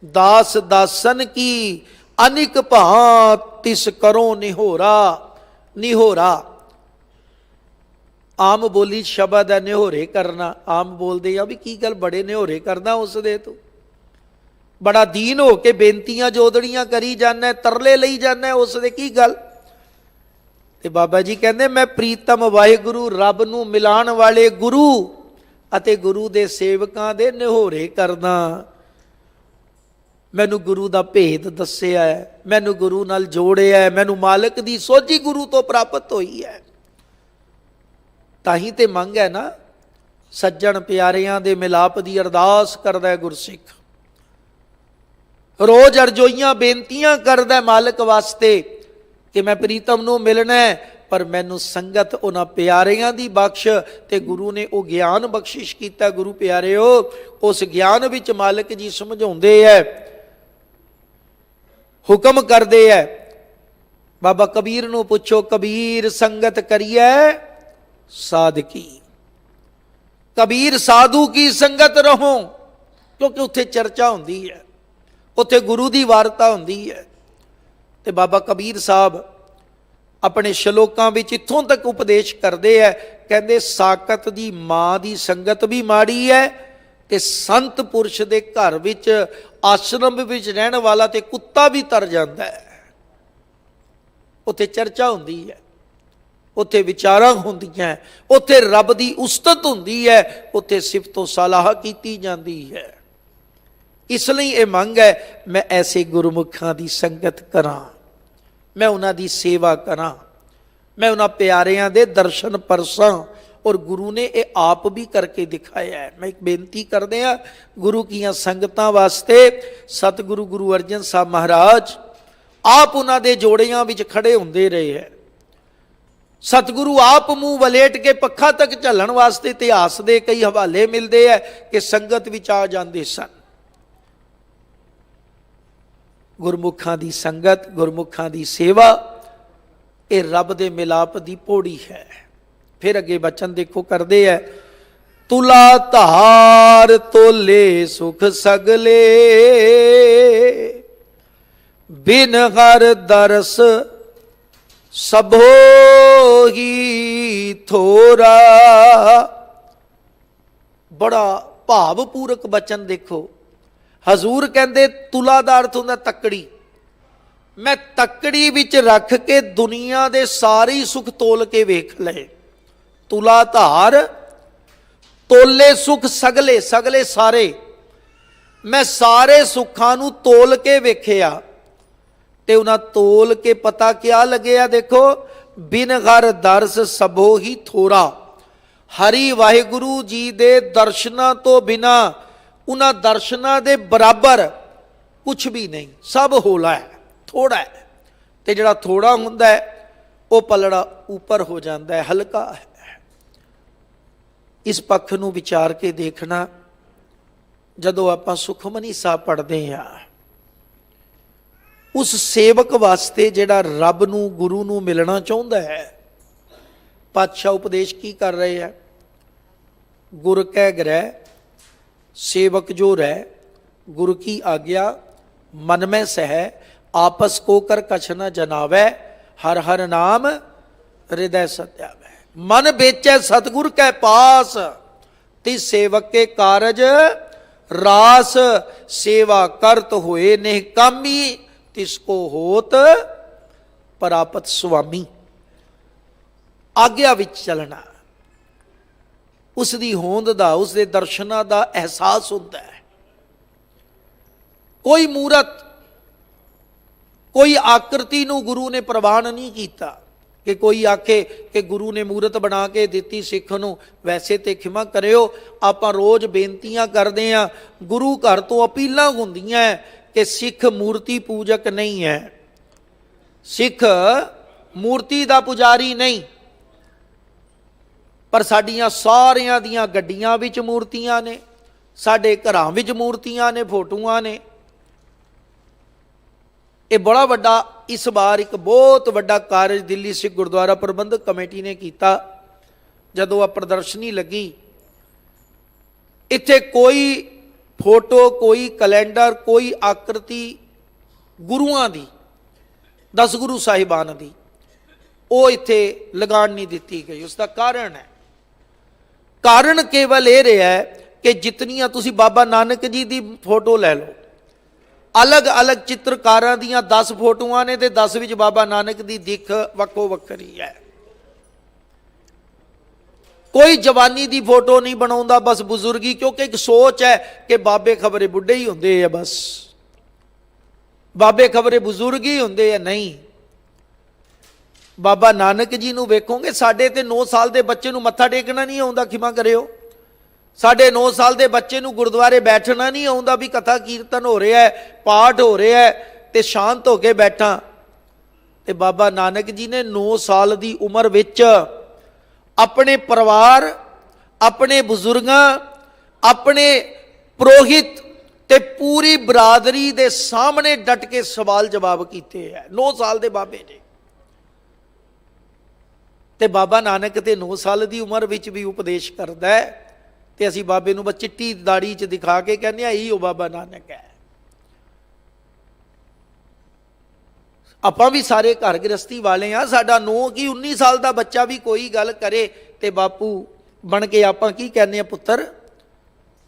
ਦਾਸ ਦਾਸਨ ਕੀ, ਅਨਿਕ ਭਾਂਤ ਤਿਸ ਕਰੋ ਨਿਹੋਰਾ। ਨਿਹੋਰਾ ਆਮ ਬੋਲੀ ਸ਼ਬਦ ਹੈ, ਨਿਹੋਰੇ ਕਰਨਾ। ਆਮ ਬੋਲਦੇ ਆ ਵੀ ਕੀ ਗੱਲ ਬੜੇ ਨਿਹੋਰੇ ਕਰਦਾ ਉਸ ਦੇ ਤੂੰ, ਬੜਾ ਦੀਨ ਹੋ ਕੇ ਬੇਨਤੀਆਂ ਜੋਦੜੀਆਂ ਕਰੀ ਜਾਂਦਾ, ਤਰਲੇ ਲਈ ਜਾਂਦਾ ਉਸ ਦੇ, ਕੀ ਗੱਲ? ਤੇ ਬਾਬਾ ਜੀ ਕਹਿੰਦੇ ਮੈਂ ਪ੍ਰੀਤਮ ਵਾਹਿਗੁਰੂ ਰੱਬ ਨੂੰ ਮਿਲਾਉਣ ਵਾਲੇ ਗੁਰੂ ਅਤੇ ਗੁਰੂ ਦੇ ਸੇਵਕਾਂ ਦੇ ਨਿਹੋਰੇ ਕਰਦਾ। ਮੈਨੂੰ ਗੁਰੂ ਦਾ ਭੇਦ ਦੱਸਿਆ ਹੈ, ਮੈਨੂੰ ਗੁਰੂ ਨਾਲ ਜੋੜਿਆ ਹੈ, ਮੈਨੂੰ ਮਾਲਕ ਦੀ ਸੋਝੀ ਗੁਰੂ ਤੋਂ ਪ੍ਰਾਪਤ ਹੋਈ ਹੈ। ਤਾਂ ਹੀ ਤੇ ਮੰਗ ਹੈ ਨਾ, ਸੱਜਣ ਪਿਆਰਿਆਂ ਦੇ ਮਿਲਾਪ ਦੀ ਅਰਦਾਸ ਕਰਦਾ ਗੁਰਸਿੱਖ, ਰੋਜ਼ ਅਰਜ਼ੋਈਆਂ ਬੇਨਤੀਆਂ ਕਰਦਾ ਮਾਲਕ ਵਾਸਤੇ ਕਿ ਮੈਂ ਪ੍ਰੀਤਮ ਨੂੰ ਮਿਲਣਾ ਪਰ ਮੈਨੂੰ ਸੰਗਤ ਉਹਨਾਂ ਪਿਆਰਿਆਂ ਦੀ ਬਖਸ਼। ਤੇ ਗੁਰੂ ਨੇ ਉਹ ਗਿਆਨ ਬਖਸ਼ਿਸ਼ ਕੀਤਾ। ਗੁਰੂ ਪਿਆਰਿਓ, ਉਸ ਗਿਆਨ ਵਿੱਚ ਮਾਲਕ ਜੀ ਸਮਝਾਉਂਦੇ ਹੈ, ਹੁਕਮ ਕਰਦੇ ਹੈ। ਬਾਬਾ ਕਬੀਰ ਨੂੰ ਪੁੱਛੋ, ਕਬੀਰ ਸੰਗਤ ਕਰੀਏ ਸਾਧਕੀ, ਕਬੀਰ ਸਾਧੂ ਕੀ ਸੰਗਤ ਰਹੋ, ਕਿਉਂਕਿ ਉੱਥੇ ਚਰਚਾ ਹੁੰਦੀ ਹੈ, ਉੱਥੇ ਗੁਰੂ ਦੀ ਵਾਰਤਾ ਹੁੰਦੀ ਹੈ। ਤੇ ਬਾਬਾ ਕਬੀਰ ਸਾਹਿਬ ਆਪਣੇ ਸ਼ਲੋਕਾਂ ਵਿੱਚ ਇੱਥੋਂ ਤੱਕ ਉਪਦੇਸ਼ ਕਰਦੇ ਹੈ, ਕਹਿੰਦੇ ਸਾਕਤ ਦੀ ਮਾਂ ਦੀ ਸੰਗਤ ਵੀ ਮਾੜੀ ਹੈ ਤੇ ਸੰਤ ਪੁਰਸ਼ ਦੇ ਘਰ ਵਿੱਚ ਆਸ਼ਰਮ ਵਿੱਚ ਰਹਿਣ ਵਾਲਾ ਤੇ ਕੁੱਤਾ ਵੀ ਤਰ ਜਾਂਦਾ ਹੈ। ਉੱਥੇ ਚਰਚਾ ਹੁੰਦੀ ਹੈ, ਉੱਥੇ ਵਿਚਾਰਾਂ ਹੁੰਦੀਆਂ, ਉੱਥੇ ਰੱਬ ਦੀ ਉਸਤਤ ਹੁੰਦੀ ਹੈ, ਉੱਥੇ ਸਿਫਤੋ ਸਲਾਹ ਕੀਤੀ ਜਾਂਦੀ ਹੈ। ਇਸ ਲਈ ਇਹ ਮੰਗ ਹੈ ਮੈਂ ਐਸੇ ਗੁਰਮੁਖਾਂ ਦੀ ਸੰਗਤ ਕਰਾਂ, ਮੈਂ ਉਹਨਾਂ ਦੀ ਸੇਵਾ ਕਰਾਂ, ਮੈਂ ਉਹਨਾਂ ਪਿਆਰਿਆਂ ਦੇ ਦਰਸ਼ਨ ਪਰਸਾਂ। ਔਰ ਗੁਰੂ ਨੇ ਇਹ ਆਪ ਵੀ ਕਰਕੇ ਦਿਖਾਇਆ ਹੈ। ਮੈਂ ਇੱਕ ਬੇਨਤੀ ਕਰਦੇ ਹਾਂ ਗੁਰੂ ਕੀਆਂ ਸੰਗਤਾਂ ਵਾਸਤੇ, ਸਤਿਗੁਰੂ ਗੁਰੂ ਅਰਜਨ ਸਾਹਿਬ ਮਹਾਰਾਜ ਆਪ ਉਹਨਾਂ ਦੇ ਜੋੜਿਆਂ ਵਿੱਚ ਖੜੇ ਹੁੰਦੇ ਰਹੇ ਹੈ। ਸਤਿਗੁਰੂ ਆਪ ਮੂੰਹ ਵਲੇਟ ਕੇ ਪੱਖਾ ਤੱਕ ਝੱਲਣ ਵਾਸਤੇ ਇਤਿਹਾਸ ਦੇ ਕਈ ਹਵਾਲੇ ਮਿਲਦੇ ਹੈ ਕਿ ਸੰਗਤ ਵਿੱਚ ਆ ਜਾਂਦੇ ਸਨ। ਗੁਰਮੁਖਾਂ ਦੀ ਸੰਗਤ, ਗੁਰਮੁਖਾਂ ਦੀ ਸੇਵਾ, ਇਹ ਰੱਬ ਦੇ ਮਿਲਾਪ ਦੀ ਪੌੜੀ ਹੈ। ਫਿਰ ਅੱਗੇ ਬਚਨ ਦੇਖੋ ਕਰਦੇ ਹੈ, ਤੁਲਾ ਧਾਰ ਤੋਲੇ ਸੁਖ ਸਗਲੇ, ਬਿਨ ਹਰ ਦਰਸ ਸਭੋ ਹੀ ਥੋਰਾ। ਬੜਾ ਭਾਵਪੂਰਕ ਬਚਨ ਦੇਖੋ। ਹਜ਼ੂਰ ਕਹਿੰਦੇ ਤੁਲਾ ਦਾ ਅਰਥ ਹੁੰਦਾ ਤੱਕੜੀ। ਮੈਂ ਤੱਕੜੀ ਵਿੱਚ ਰੱਖ ਕੇ ਦੁਨੀਆ ਦੇ ਸਾਰੇ ਸੁੱਖ ਤੋਲ ਕੇ ਵੇਖ ਲਏ। ਤੁਲਾ ਧਾਰ ਤੋਲੇ ਸੁਖ ਸਗਲੇ, ਸਗਲੇ ਸਾਰੇ, ਮੈਂ ਸਾਰੇ ਸੁੱਖਾਂ ਨੂੰ ਤੋਲ ਕੇ ਵੇਖਿਆ ਤੇ ਉਹਨਾਂ ਤੋਲ ਕੇ ਪਤਾ ਕਿਆ ਲੱਗਿਆ? ਦੇਖੋ, ਬਿਨ ਹਰ ਦਰਸ ਸਭੋ ਹੀ ਥੋਰਾ। ਹਰੀ ਵਾਹਿਗੁਰੂ ਜੀ ਦੇ ਦਰਸ਼ਨਾਂ ਤੋਂ ਬਿਨਾ ਉਹਨਾਂ ਦਰਸ਼ਨਾਂ ਦੇ ਬਰਾਬਰ ਕੁਛ ਵੀ ਨਹੀਂ, ਸਭ ਹੋਲਾ ਹੈ, ਥੋੜਾ ਹੈ। ਤੇ ਜਿਹੜਾ ਥੋੜਾ ਹੁੰਦਾ ਹੈ ਉਹ ਪਲੜਾ ਉੱਪਰ ਹੋ ਜਾਂਦਾ ਹੈ, ਹਲਕਾ ਹੈ। इस पक्ष ਨੂੰ विचार के देखना। ਜਦੋਂ ਆਪਾਂ ਸੁਖਮਨੀ ਸਾਹਿਬ ਪੜ੍ਹਦੇ ਹਾਂ, ਉਸ ਸੇਵਕ ਵਾਸਤੇ ਜਿਹੜਾ ਰੱਬ ਨੂੰ ਗੁਰੂ ਨੂੰ ਮਿਲਣਾ ਚਾਹੁੰਦਾ ਹੈ, ਪਾਤਸ਼ਾਹ ਉਪਦੇਸ਼ ਕੀ ਕਰ ਰਹੇ ਹੈ? ਗੁਰ ਕੈ ਗ੍ਰਹਿ सेवक जो रह, गुरु की आज्ञा मन में सह, आपस को कर कछ न जनावै, हर हर नाम हृदय सत्यावै। मन बेचै सतगुर कै पास, तिस सेवक के कारज रास, सेवा करत होए निहकामी, तिसको होत प्रापत स्वामी। आज्ञा विच चलना, उस दी होंद दा, उस दे दर्शनां दा एहसास होंदा है। कोई मूरत, कोई आकृति नूं गुरु ने प्रवान नहीं कीता कि कोई आखे कि गुरु ने मूरत बना के दिती सिख नूं। वैसे ते खिमा करियो, आपां रोज़ बेनतियां करदे हां, गुरु घर तो अपीलां हुंदियां कि सिख मूर्ति पूजक नहीं है, सिख मूर्ति दा पुजारी नहीं। पर साडियां सारियां दियां गड्डियां विच मूर्तियां ने, साडे घरां विच मूर्तियां ने, फोटोआं ने। ये बड़ा वड्डा इस बार एक बहुत वड्डा कारज दिल्ली सिख गुरुद्वारा प्रबंधक कमेटी ने किया। जदों आ प्रदर्शनी लगी, इत्थे कोई फोटो, कोई कैलेंडर, कोई आकृति गुरुआं दी, 10 गुरु साहिबान दी, वो इत्थे लगान नहीं दिती गई। उसका कारण है, कारण केवल ये रहा है कि जितनियां तुसी बाबा नानक जी की फोटो लै लो, अलग अलग चित्रकारां दियां 10 फोटोआं ने, ते 10 विच बाबा नानक की दिख वक्को वक्री है। कोई जवानी की फोटो नहीं बनाउंदा, बस बुजुर्गी, क्योंकि एक सोच है कि बाबे खबरे बुढ़े ही हुंदे है, बस बाबे खबरे बुजुर्ग ही हुंदे है। नहीं, बाबा नानक जी नूं वेखोगे, साडे ते 9 साल के बच्चे नूं मत्था टेकना नहीं आउंदा, खिमा करियो। साडे 9 साल के बच्चे नूं गुरुद्वारे बैठना नहीं आउंदा भी कथा कीर्तन हो रहा है, पाठ हो रहा है ते शांत होके बैठा। ते बाबा नानक जी ने 9 साल की उम्र विच अपने परिवार, अपने बुजुर्गां, अपने पुरोहित ते पूरी बरादरी दे सामने डट के सवाल जवाब कीते है। 9 साल के बाबे ने, ते बाबा नानक ते 9 साल की उम्र विच भी उपदेश करदा है, ते असीं बाबे नूं बस चिट्टी दाड़ी च दिखा के कहने यही वो बाबा नानक है। आपां भी सारे घर गृहस्थी वाले हाँ, साडा 9 की 19 साल का बच्चा भी कोई गल करे ते बापू बन के आपां की कहने, पुत्तर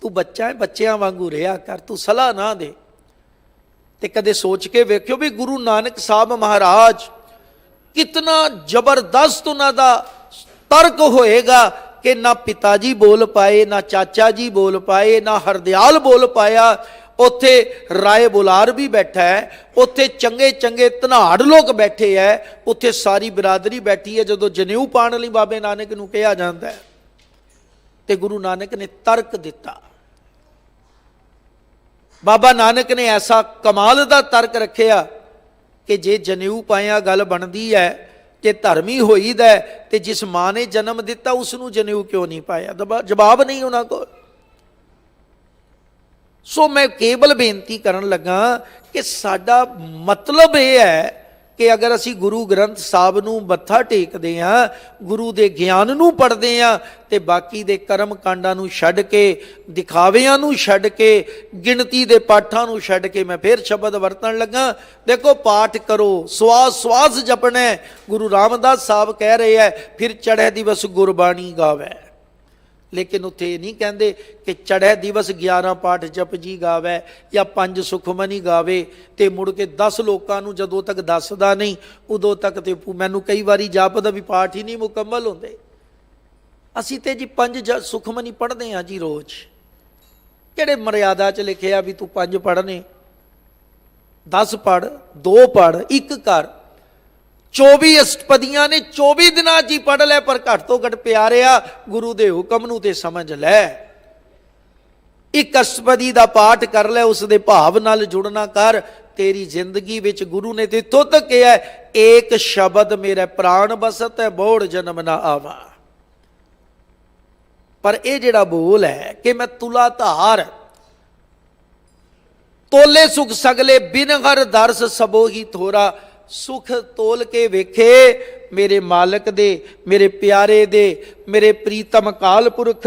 तू बच्चा है, बच्चों वांगू रहा कर, तू सलाह ना दे। ते कदे सोच के वेख्यो भी गुरु नानक साहब महाराज कितना जबरदस्त उन्होंने तर्क होएगा कि ना पिताजी बोल पाए, ना चाचा जी बोल पाए, ना हरदयाल बोल पाया। उत्थे राय बुलार भी बैठा है, उत्थे चंगे चंगे धनाड़ लोग बैठे है, उत्थे सारी बिरादरी बैठी है। जदों जनेऊ पाण लई बाबे नानक नूं कहा जाता है ते गुरु नानक ने तर्क दिता। बाबा नानक ने ऐसा कमाल का तर्क रखिया कि जे जनेऊ पाया गल बनती है, कि धर्मी होईदा है, ते जिस मां ने जन्म दिता उसनूं जनेऊ क्यों नहीं पाया? जवाब नहीं उन्हां कोल। सो मैं केवल बेनती करन लगा कि साडा मतलब यह है कि अगर असी गुरु ग्रंथ साहब नूं मत्था टेकदे हां, गुरु दे ज्ञान नूं पढ़दे हां, ते बाकी दे कर्म कांडां नूं छड्ड के, दिखावियां नूं छड्ड के, गिणती दे पाठां नूं छड्ड के, मैं फिर शब्द वरतन लगा। देखो, पाठ करो, श्वास श्वास जपना है। गुरु रामदास साहब कह रहे हैं, फिर चढ़े दिवस गुरबाणी गावै। लेकिन उत्थे नहीं कहते कि चढ़े दिवस 11 पाठ जप जी गावे या 5 सुखमनी गावे, तो मुड़ के 10 लोगों को जदों तक दसदा नहीं उदों तक तो मैनू कई बारी जापदा भी पाठ ही नहीं मुकम्मल होंदे। असी तो जी 5 सुखमनी पढ़ते हैं जी रोज़। किहड़े मर्यादा च लिखिया भी तू 5 पढ़ने? 10 पढ़, 2 पढ़, 1 कर। 24 अष्टपदियां ने 24 दिनां च ही पढ़ लै, पर घट तो घट प्यारिया गुरु दे हुक्म नूं ते समझ लै। 1 अष्टपदी दा पाठ कर लै, उस दे भाव नाल जुड़ना कर। तेरी जिंदगी विच गुरु ने ते इत्थों तक कहा, एक शब्द मेरे प्राण बसत है, बोड़ जन्म ना आवा। पर यह जिहड़ा बोल है कि मैं तुला धार तोले सुख सगले बिन हर दर्श सबो ही थोरा, सुख तोल के वेखे मेरे मालिक दे, मेरे प्यारे दे, मेरे प्रीतम काल पुरख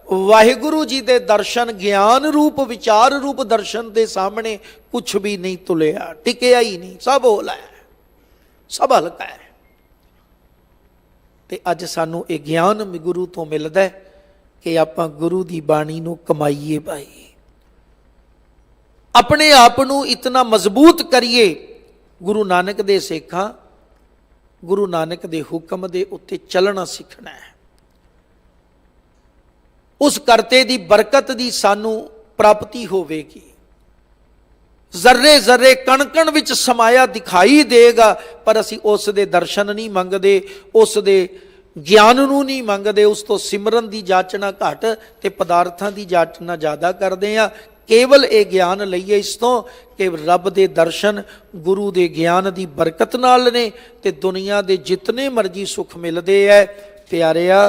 वाहिगुरु जी दे दर्शन ज्ञान रूप विचार रूप दर्शन दे सामने कुछ भी नहीं तुलिया, टिकिया ही नहीं, सब होला है, सब हल्का है। ते अज सानू ये ज्ञान गुरु तो मिलता है कि आपां गुरु दी बाणी नू कमाईए भाई, अपने आप नू इतना मजबूत करिए। गुरु नानक दे सिखां, गुरु नानक दे हुक्म दे उत्ते चलना सीखना है। उस करते दी बरकत दी सानू प्राप्ति होवेगी। जर्रे जर्रे कण कण विच समाया दिखाई देगा, पर असी उस दे दर्शन नहीं मंगदे, उस दे ज्ञान नू नहीं मंगदे, उस तो सिमरन दी जाचना घट ते पदार्थां दी जाचना ज़्यादा करदे आ। केवल ये ज्ञान लईए इस तो कि रब दे दर्शन गुरु दे ज्ञान दी बरकत नाल ने, ते दुनिया दे जितने मर्जी सुख मिलदे है प्यारिया,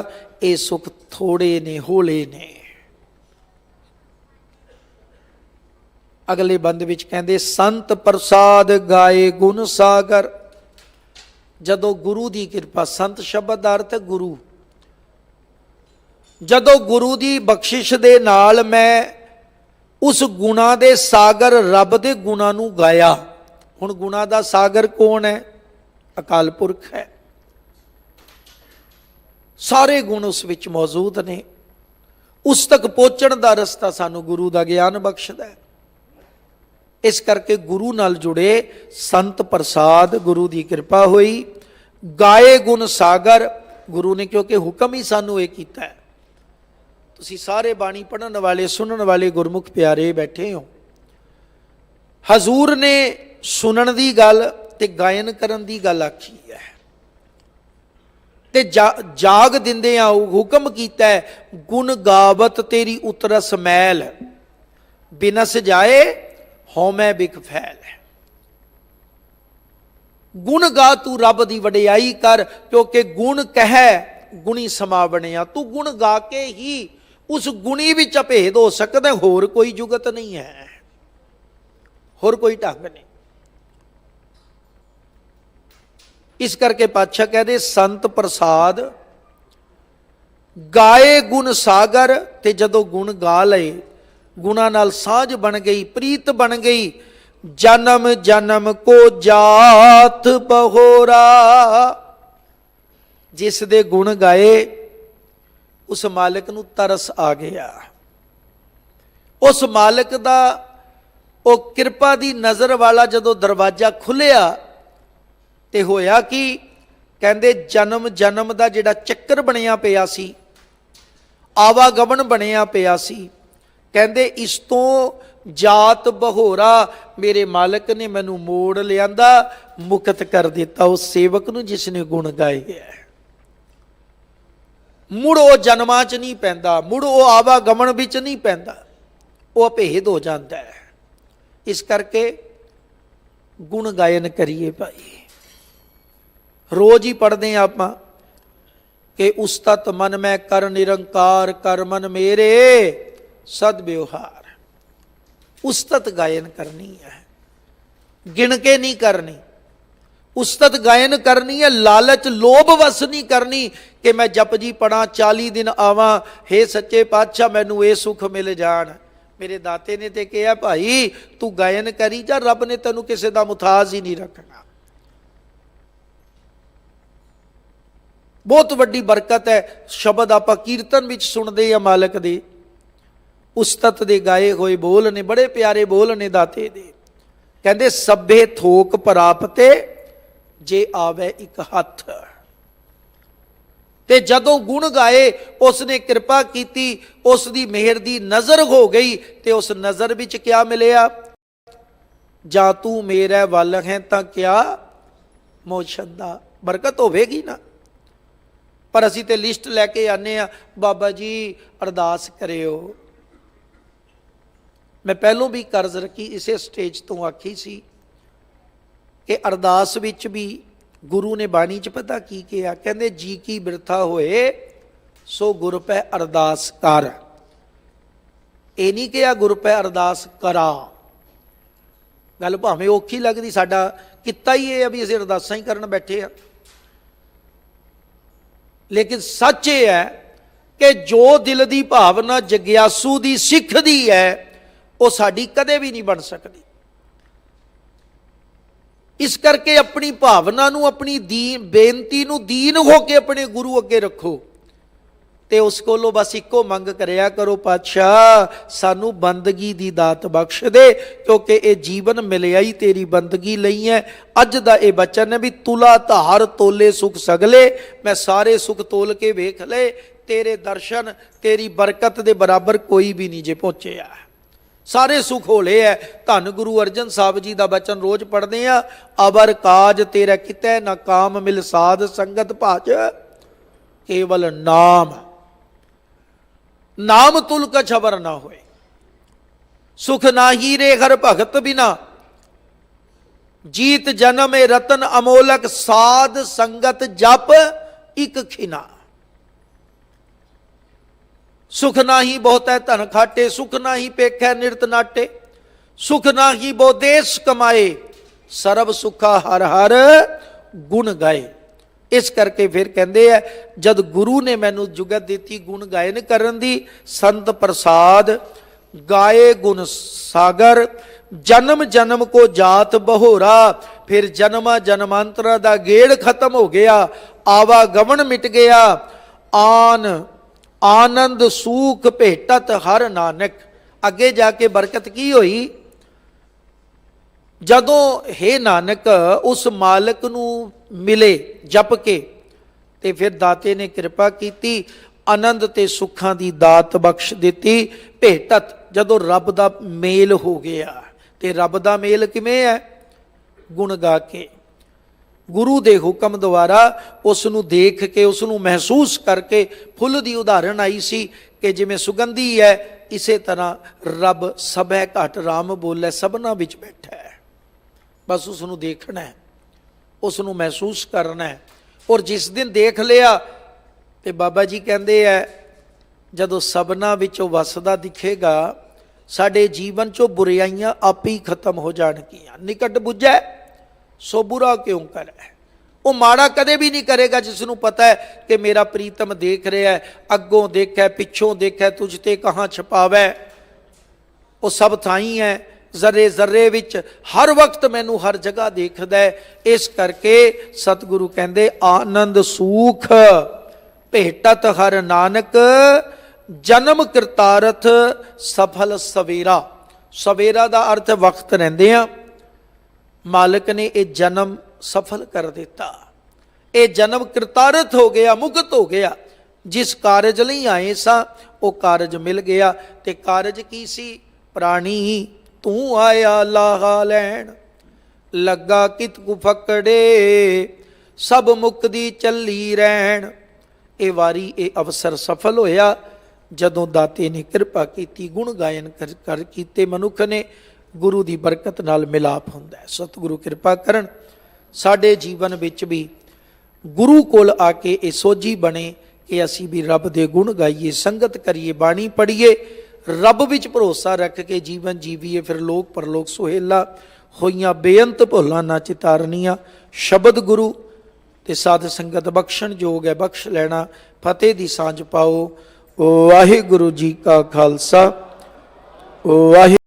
ये सुख थोड़े ने, होले ने। अगले बंद विच कहंदे संत प्रसाद गाए गुण सागर। जदों गुरु दी कृपा, संत शब्द दा अर्थ है गुरु, जदों गुरु दी बख्शिश दे नाल मैं उस गुणा दे सागर रब दे गुणा नू गाया। हुण गुणा दा सागर कौन है? अकाल पुरख है। सारे गुण उस विच मौजूद ने। उस तक पहुंचण दा रस्ता सानू गुरु दा ज्ञान बख्शदा है। इस करके गुरु नाल जुड़े संत प्रसाद, गुरु दी कृपा हुई। गाए गुण सागर, गुरु ने क्योंकि हुक्म ही सानू ये कीता है। तुसी सारे बाणी पढ़न वाले सुनन वाले गुरमुख प्यारे बैठे हो। हजूर ने सुनन दी गल ते गायन करन दी गल आखी है, ते जाग दिंदे आ हुक्म कीता है, गुण गावत तेरी उतरस मैल, बिनस जाए होमै बिक फैल। गुण गा तू रब दी वडियाई कर, क्योंकि गुण कह गुणी समा बनिया। तू गुण गा के ही उस गुणी विच अभेद हो सकदा, होर कोई जुगत नहीं है, होर कोई ढंग नहीं। इस करके पातशाह कहते संत प्रसाद गाए गुण सागर, ते जदों गुण गा लए, गुणा नाल साझ बन गई, प्रीत बन गई। जन्म जन्म को जात बहोरा, जिस दे गुण गाए उस मालिक नू तरस आ गया। उस मालिक दा वो कृपा दी नज़र वाला जदों दरवाजा खुलिया ते होया कि कहंदे जन्म जन्म दा जिहड़ा चक्कर बनिया पिया सी, आवागमन बनिया पिया सी, कहंदे इस तो जात बहोरा मेरे मालिक ने मैनू मोड़ लियांदा, मुक्त कर दिता उस सेवक नू जिसने गुण गाए है। मुड़ वो जन्मां च नहीं पैंदा, मुड़ वो आवागमन विच नहीं पैंदा, वो अभेद हो जाता है। इस करके गुण गायन करिए भाई। रोज ही पढ़ते हैं आप कि उस्तत मन में कर निरंकार, कर मन मेरे सद व्यवहार। उस्तत गायन करनी है, गिन के नहीं करनी। उस्तत गायन करनी है, लालच लोभ वस नहीं करनी कि मैं जपजी पढ़ा 40 दिन आवा, हे सच्चे पातशाह मैनू ये सुख मिल जान। मेरे दाते ने तो कहा भाई तू गायन करी जा, रब ने तेनू किसी का मुथाज ही नहीं रखना। बहुत वड्डी बरकत है। शब्द आप कीर्तन विच सुनते हैं मालिक दे, उस्तत दे गाए हुए बोल ने, बड़े प्यारे बोल ने दाते दे। कहते सभे थोक प्राप्ते जे आवे एक हथ। ते जदों गुण गाए उसने कृपा की, उसकी मेहर की नज़र हो गई, ते उस नज़र विच क्या मिलिया? जा तू मेरे वल है तां क्या मोशंदा। बरकत होवेगी ना। पर असीं ते लिस्ट लैके आने आ, बाबा जी अरदास करियो। मैं पहलों भी कर्ज रखी इसे स्टेज तो आखी सी कि अरदास विच भी गुरु ने बाणी च पता की किया, कहंदे जी की बिरथा होए ਸੋ ਗੁਰ ਪੈ ਅਰਦਾਸ ਕਰ। ਇਹ ਨਹੀਂ ਕਿਹਾ ਗੁਰ ਪੈ ਅਰਦਾਸ ਕਰਾ। ਗੱਲ ਭਾਵੇਂ ਔਖੀ ਲੱਗਦੀ, ਸਾਡਾ ਕਿੱਤਾ ਹੀ ਇਹ ਆ ਵੀ ਅਸੀਂ ਅਰਦਾਸਾਂ ਹੀ ਕਰਨ ਬੈਠੇ ਆ, ਲੇਕਿਨ ਸੱਚ ਇਹ ਹੈ ਕਿ ਜੋ ਦਿਲ ਦੀ ਭਾਵਨਾ ਜਗਿਆਸੂ ਦੀ ਸਿੱਖ ਦੀ ਹੈ, ਉਹ ਸਾਡੀ ਕਦੇ ਵੀ ਨਹੀਂ ਬਣ ਸਕਦੀ। ਇਸ ਕਰਕੇ ਆਪਣੀ ਭਾਵਨਾ ਨੂੰ, ਆਪਣੀ ਬੇਨਤੀ ਨੂੰ ਦੀਨ ਹੋ ਕੇ ਆਪਣੇ ਗੁਰੂ ਅੱਗੇ ਰੱਖੋ ਤੇ ਉਸ ਕੋਲੋਂ ਬਸ ਇੱਕੋ ਮੰਗ ਕਰਿਆ ਕਰੋ, ਪਾਤਸ਼ਾਹ ਸਾਨੂੰ ਬੰਦਗੀ ਦੀ ਦਾਤ ਬਖਸ਼ ਦੇ, ਕਿਉਂਕਿ ਇਹ ਜੀਵਨ ਮਿਲਿਆ ਹੀ ਤੇਰੀ ਬੰਦਗੀ ਲਈ ਹੈ। ਅੱਜ ਦਾ ਇਹ ਬਚਨ ਹੈ ਵੀ ਤੁਲਾ ਧਾਰ ਤੋਲੇ ਸੁਖ ਸਗਲੇ, ਮੈਂ ਸਾਰੇ ਸੁਖ ਤੋਲ ਕੇ ਵੇਖ ਲਏ, ਤੇਰੇ ਦਰਸ਼ਨ ਤੇਰੀ ਬਰਕਤ ਦੇ ਬਰਾਬਰ ਕੋਈ ਵੀ ਨਹੀਂ ਜੇ ਪਹੁੰਚਿਆ। ਸਾਰੇ ਸੁਖ ਹੋਲੇ ਹੈ। ਧੰਨ ਗੁਰੂ ਅਰਜਨ ਸਾਹਿਬ ਜੀ ਦਾ ਬਚਨ ਰੋਜ਼ ਪੜ੍ਹਦੇ ਆ, ਅਬਰ ਕਾਜ ਤੇਰਾ ਕਿਤੈ ਨਾ ਕਾਮ ਮਿਲ ਸਾਧ ਸੰਗਤ ਭਾਜ ਕੇਵਲ ਨਾਮ, ਨਾਮ ਤੁਲ ਕਛ ਅਵਰ ਨਾ ਹੋਏ, ਸੁਖ ਨਾਹੀ ਰੇ ਹਰ ਭਗਤ ਬਿਨਾ, ਜੀਤ ਜਨਮ ਏ ਰਤਨ ਅਮੋਲਕ, ਸਾਧ ਸੰਗਤ ਜਪ ਇਕ ਖਿਨਾ। ਸੁਖ ਨਾਹੀ ਬਹੁਤੈ ਧਨ ਖਾਟੇ, ਸੁਖ ਨਾਹੀ ਪੇਖੈ ਨਿਰਤ ਨਾਟੇ, ਸੁਖ ਨਾਹੀ ਬਹੁ ਦੇਸ ਕਮਾਏ, ਸਰਬ ਸੁਖਾ ਹਰ ਹਰ ਗੁਣ ਗਾਏ। ਇਸ ਕਰਕੇ ਫਿਰ ਕਹਿੰਦੇ ਆ, ਜਦ ਗੁਰੂ ਨੇ ਮੈਨੂੰ ਜੁਗਤ ਦਿੱਤੀ ਗੁਣ ਗਾਇਨ ਕਰਨ ਦੀ, ਸੰਤ ਪ੍ਰਸਾਦ ਗਾਏ ਗੁਣ ਸਾਗਰ, ਜਨਮ ਜਨਮ ਕੋ ਜਾਤ ਬਹੋਰਾ, ਫਿਰ ਜਨਮਾਂ ਜਨਮਾਂਤਰਾਂ ਦਾ ਗੇੜ ਖਤਮ ਹੋ ਗਿਆ, ਆਵਾਗਮਨ ਮਿਟ ਗਿਆ, ਆਨੰਦ ਸੂਖ ਭੇਟਤ ਹਰ ਨਾਨਕ। ਅੱਗੇ ਜਾ ਕੇ ਬਰਕਤ ਕੀ ਹੋਈ, ਜਦੋਂ ਹੇ ਨਾਨਕ ਉਸ ਮਾਲਕ ਨੂੰ ਮਿਲੇ ਜਪ ਕੇ, ਤੇ ਫਿਰ ਦਾਤੇ ਨੇ ਕਿਰਪਾ ਕੀਤੀ, ਆਨੰਦ ਤੇ ਸੁੱਖਾਂ ਦੀ ਦਾਤ ਬਖਸ਼ ਦਿੱਤੀ। ਭੇਟਤ, ਜਦੋਂ ਰੱਬ ਦਾ ਮੇਲ ਹੋ ਗਿਆ, ਤੇ ਰੱਬ ਦਾ ਮੇਲ ਕਿਵੇਂ ਹੈ, ਗੁਣ ਗਾ ਕੇ, ਗੁਰੂ ਦੇ ਹੁਕਮ ਦੁਆਰਾ ਉਸ ਨੂੰ ਦੇਖ ਕੇ, ਉਸ ਨੂੰ ਮਹਿਸੂਸ ਕਰਕੇ। ਫੁੱਲ ਦੀ ਉਦਾਹਰਣ ਆਈ ਸੀ ਕਿ ਜਿਵੇਂ ਸੁਗੰਧੀ ਹੈ, ਇਸੇ ਤਰ੍ਹਾਂ ਰੱਬ ਸਭੈ ਘਟ ਰਾਮ ਬੋਲੇ, ਸਭਨਾ ਵਿੱਚ ਬੈਠਾ ਹੈ। ਬਸ ਉਸ ਨੂੰ ਦੇਖਣਾ ਹੈ, ਉਸ ਨੂੰ ਮਹਿਸੂਸ ਕਰਨਾ ਹੈ। ਔਰ ਜਿਸ ਦਿਨ ਦੇਖ ਲਿਆ, ਤੇ ਬਾਬਾ ਜੀ ਕਹਿੰਦੇ ਹੈ, ਜਦੋਂ ਸਭਨਾ ਵਿੱਚੋਂ ਵਸਦਾ ਦਿਖੇਗਾ, ਸਾਡੇ ਜੀਵਨ 'ਚੋਂ ਬੁਰਾਈਆਂ ਆਪੇ ਹੀ ਖਤਮ ਹੋ ਜਾਣਗੀਆਂ। ਨਿਕਟ ਬੁੱਝੈ ਸੋ ਬੁਰਾ ਕਿਉਂ ਕਰੇ, ਉਹ ਮਾੜਾ ਕਦੇ ਵੀ ਨਹੀਂ ਕਰੇਗਾ ਜਿਸ ਨੂੰ ਪਤਾ ਹੈ ਕਿ ਮੇਰਾ ਪ੍ਰੀਤਮ ਦੇਖ ਰਿਹਾ ਹੈ, ਅੱਗੋਂ ਦੇਖੈ ਪਿੱਛੋਂ ਦੇਖੈ, ਤੁਝ ਤੇ ਕਹਾਂ ਛਪਾਵੈ। ਉਹ ਸਭ ਥਾਈਂ ਹੈ, ਜ਼ਰੇ ਜ਼ਰੇ ਵਿੱਚ, ਹਰ ਵਕਤ ਮੈਨੂੰ ਹਰ ਜਗ੍ਹਾ ਦੇਖਦਾ ਹੈ। ਇਸ ਕਰਕੇ ਸਤਿਗੁਰੂ ਕਹਿੰਦੇ, ਆਨੰਦ ਸੂਖ ਭੇਟਤ ਹਰ ਨਾਨਕ, ਜਨਮ ਕਿਰਤਾਰਥ ਸਫਲ ਸਵੇਰਾ। ਸਵੇਰਾ ਦਾ ਅਰਥ ਵਕਤ ਰਹਿੰਦੇ ਆ। ਮਾਲਕ ਨੇ ਇਹ ਜਨਮ ਸਫਲ ਕਰ ਦਿੱਤਾ, ਇਹ ਜਨਮ ਕਿਰਤਾਰਥ ਹੋ ਗਿਆ, ਮੁਕਤ ਹੋ ਗਿਆ। ਜਿਸ ਕਾਰਜ ਲਈ ਆਏ ਸਾਂ ਉਹ ਕਾਰਜ ਮਿਲ ਗਿਆ। ਤੇ ਕਾਰਜ ਕੀ ਸੀ, ਪ੍ਰਾਣੀ ਤੂੰ ਆਇਆ ਲਾਹਾ ਲੈਣ, ਲੱਗਾ ਕਿਤ ਕੁ ਫਕੜੇ, ਸਭ ਮੁਕਦੀ ਚੱਲੀ ਰਹਿਣ। ਇਹ ਵਾਰੀ, ਇਹ ਅਵਸਰ ਸਫਲ ਹੋਇਆ ਜਦੋਂ ਦਾਤੇ ਨੇ ਕਿਰਪਾ ਕੀਤੀ, ਗੁਣ ਗਾਇਨ ਕਰ ਕੀਤੇ। ਮਨੁੱਖ ਨੇ ਗੁਰੂ ਦੀ ਬਰਕਤ ਨਾਲ ਮਿਲਾਪ ਹੁੰਦਾ ਹੈ। ਸਤਿਗੁਰੂ ਕਿਰਪਾ ਕਰਨ ਸਾਡੇ ਜੀਵਨ ਵਿੱਚ ਵੀ ਗੁਰੂ ਕੋਲ ਆ ਕੇ ਇਹ ਸੋਝੀ ਬਣੇ ਕਿ ਅਸੀਂ ਵੀ ਰੱਬ ਦੇ ਗੁਣ ਗਾਈਏ, ਸੰਗਤ ਕਰੀਏ, ਬਾਣੀ ਪੜ੍ਹੀਏ, ਰੱਬ ਵਿੱਚ ਭਰੋਸਾ ਰੱਖ ਕੇ ਜੀਵਨ ਜੀਵੀਏ। ਫਿਰ ਲੋਕ ਪਰਲੋਕ ਸੁਹੇਲਾ ਹੋਈਆਂ ਬੇਅੰਤ ਭੁੱਲਾਂ ਨਾ ਚਿਤਾਰਨੀਆਂ। ਸ਼ਬਦ ਗੁਰੂ ਤੇ ਸਾਧ ਸੰਗਤ ਬਖਸ਼ਣ ਯੋਗ ਹੈ, ਬਖਸ਼ ਲੈਣਾ। ਫਤਿਹ ਦੀ ਸਾਂਝ ਪਾਓ। ਵਾਹਿਗੁਰੂ ਜੀ ਕਾ ਖਾਲਸਾ, ਵਾਹਿਗੁਰੂ।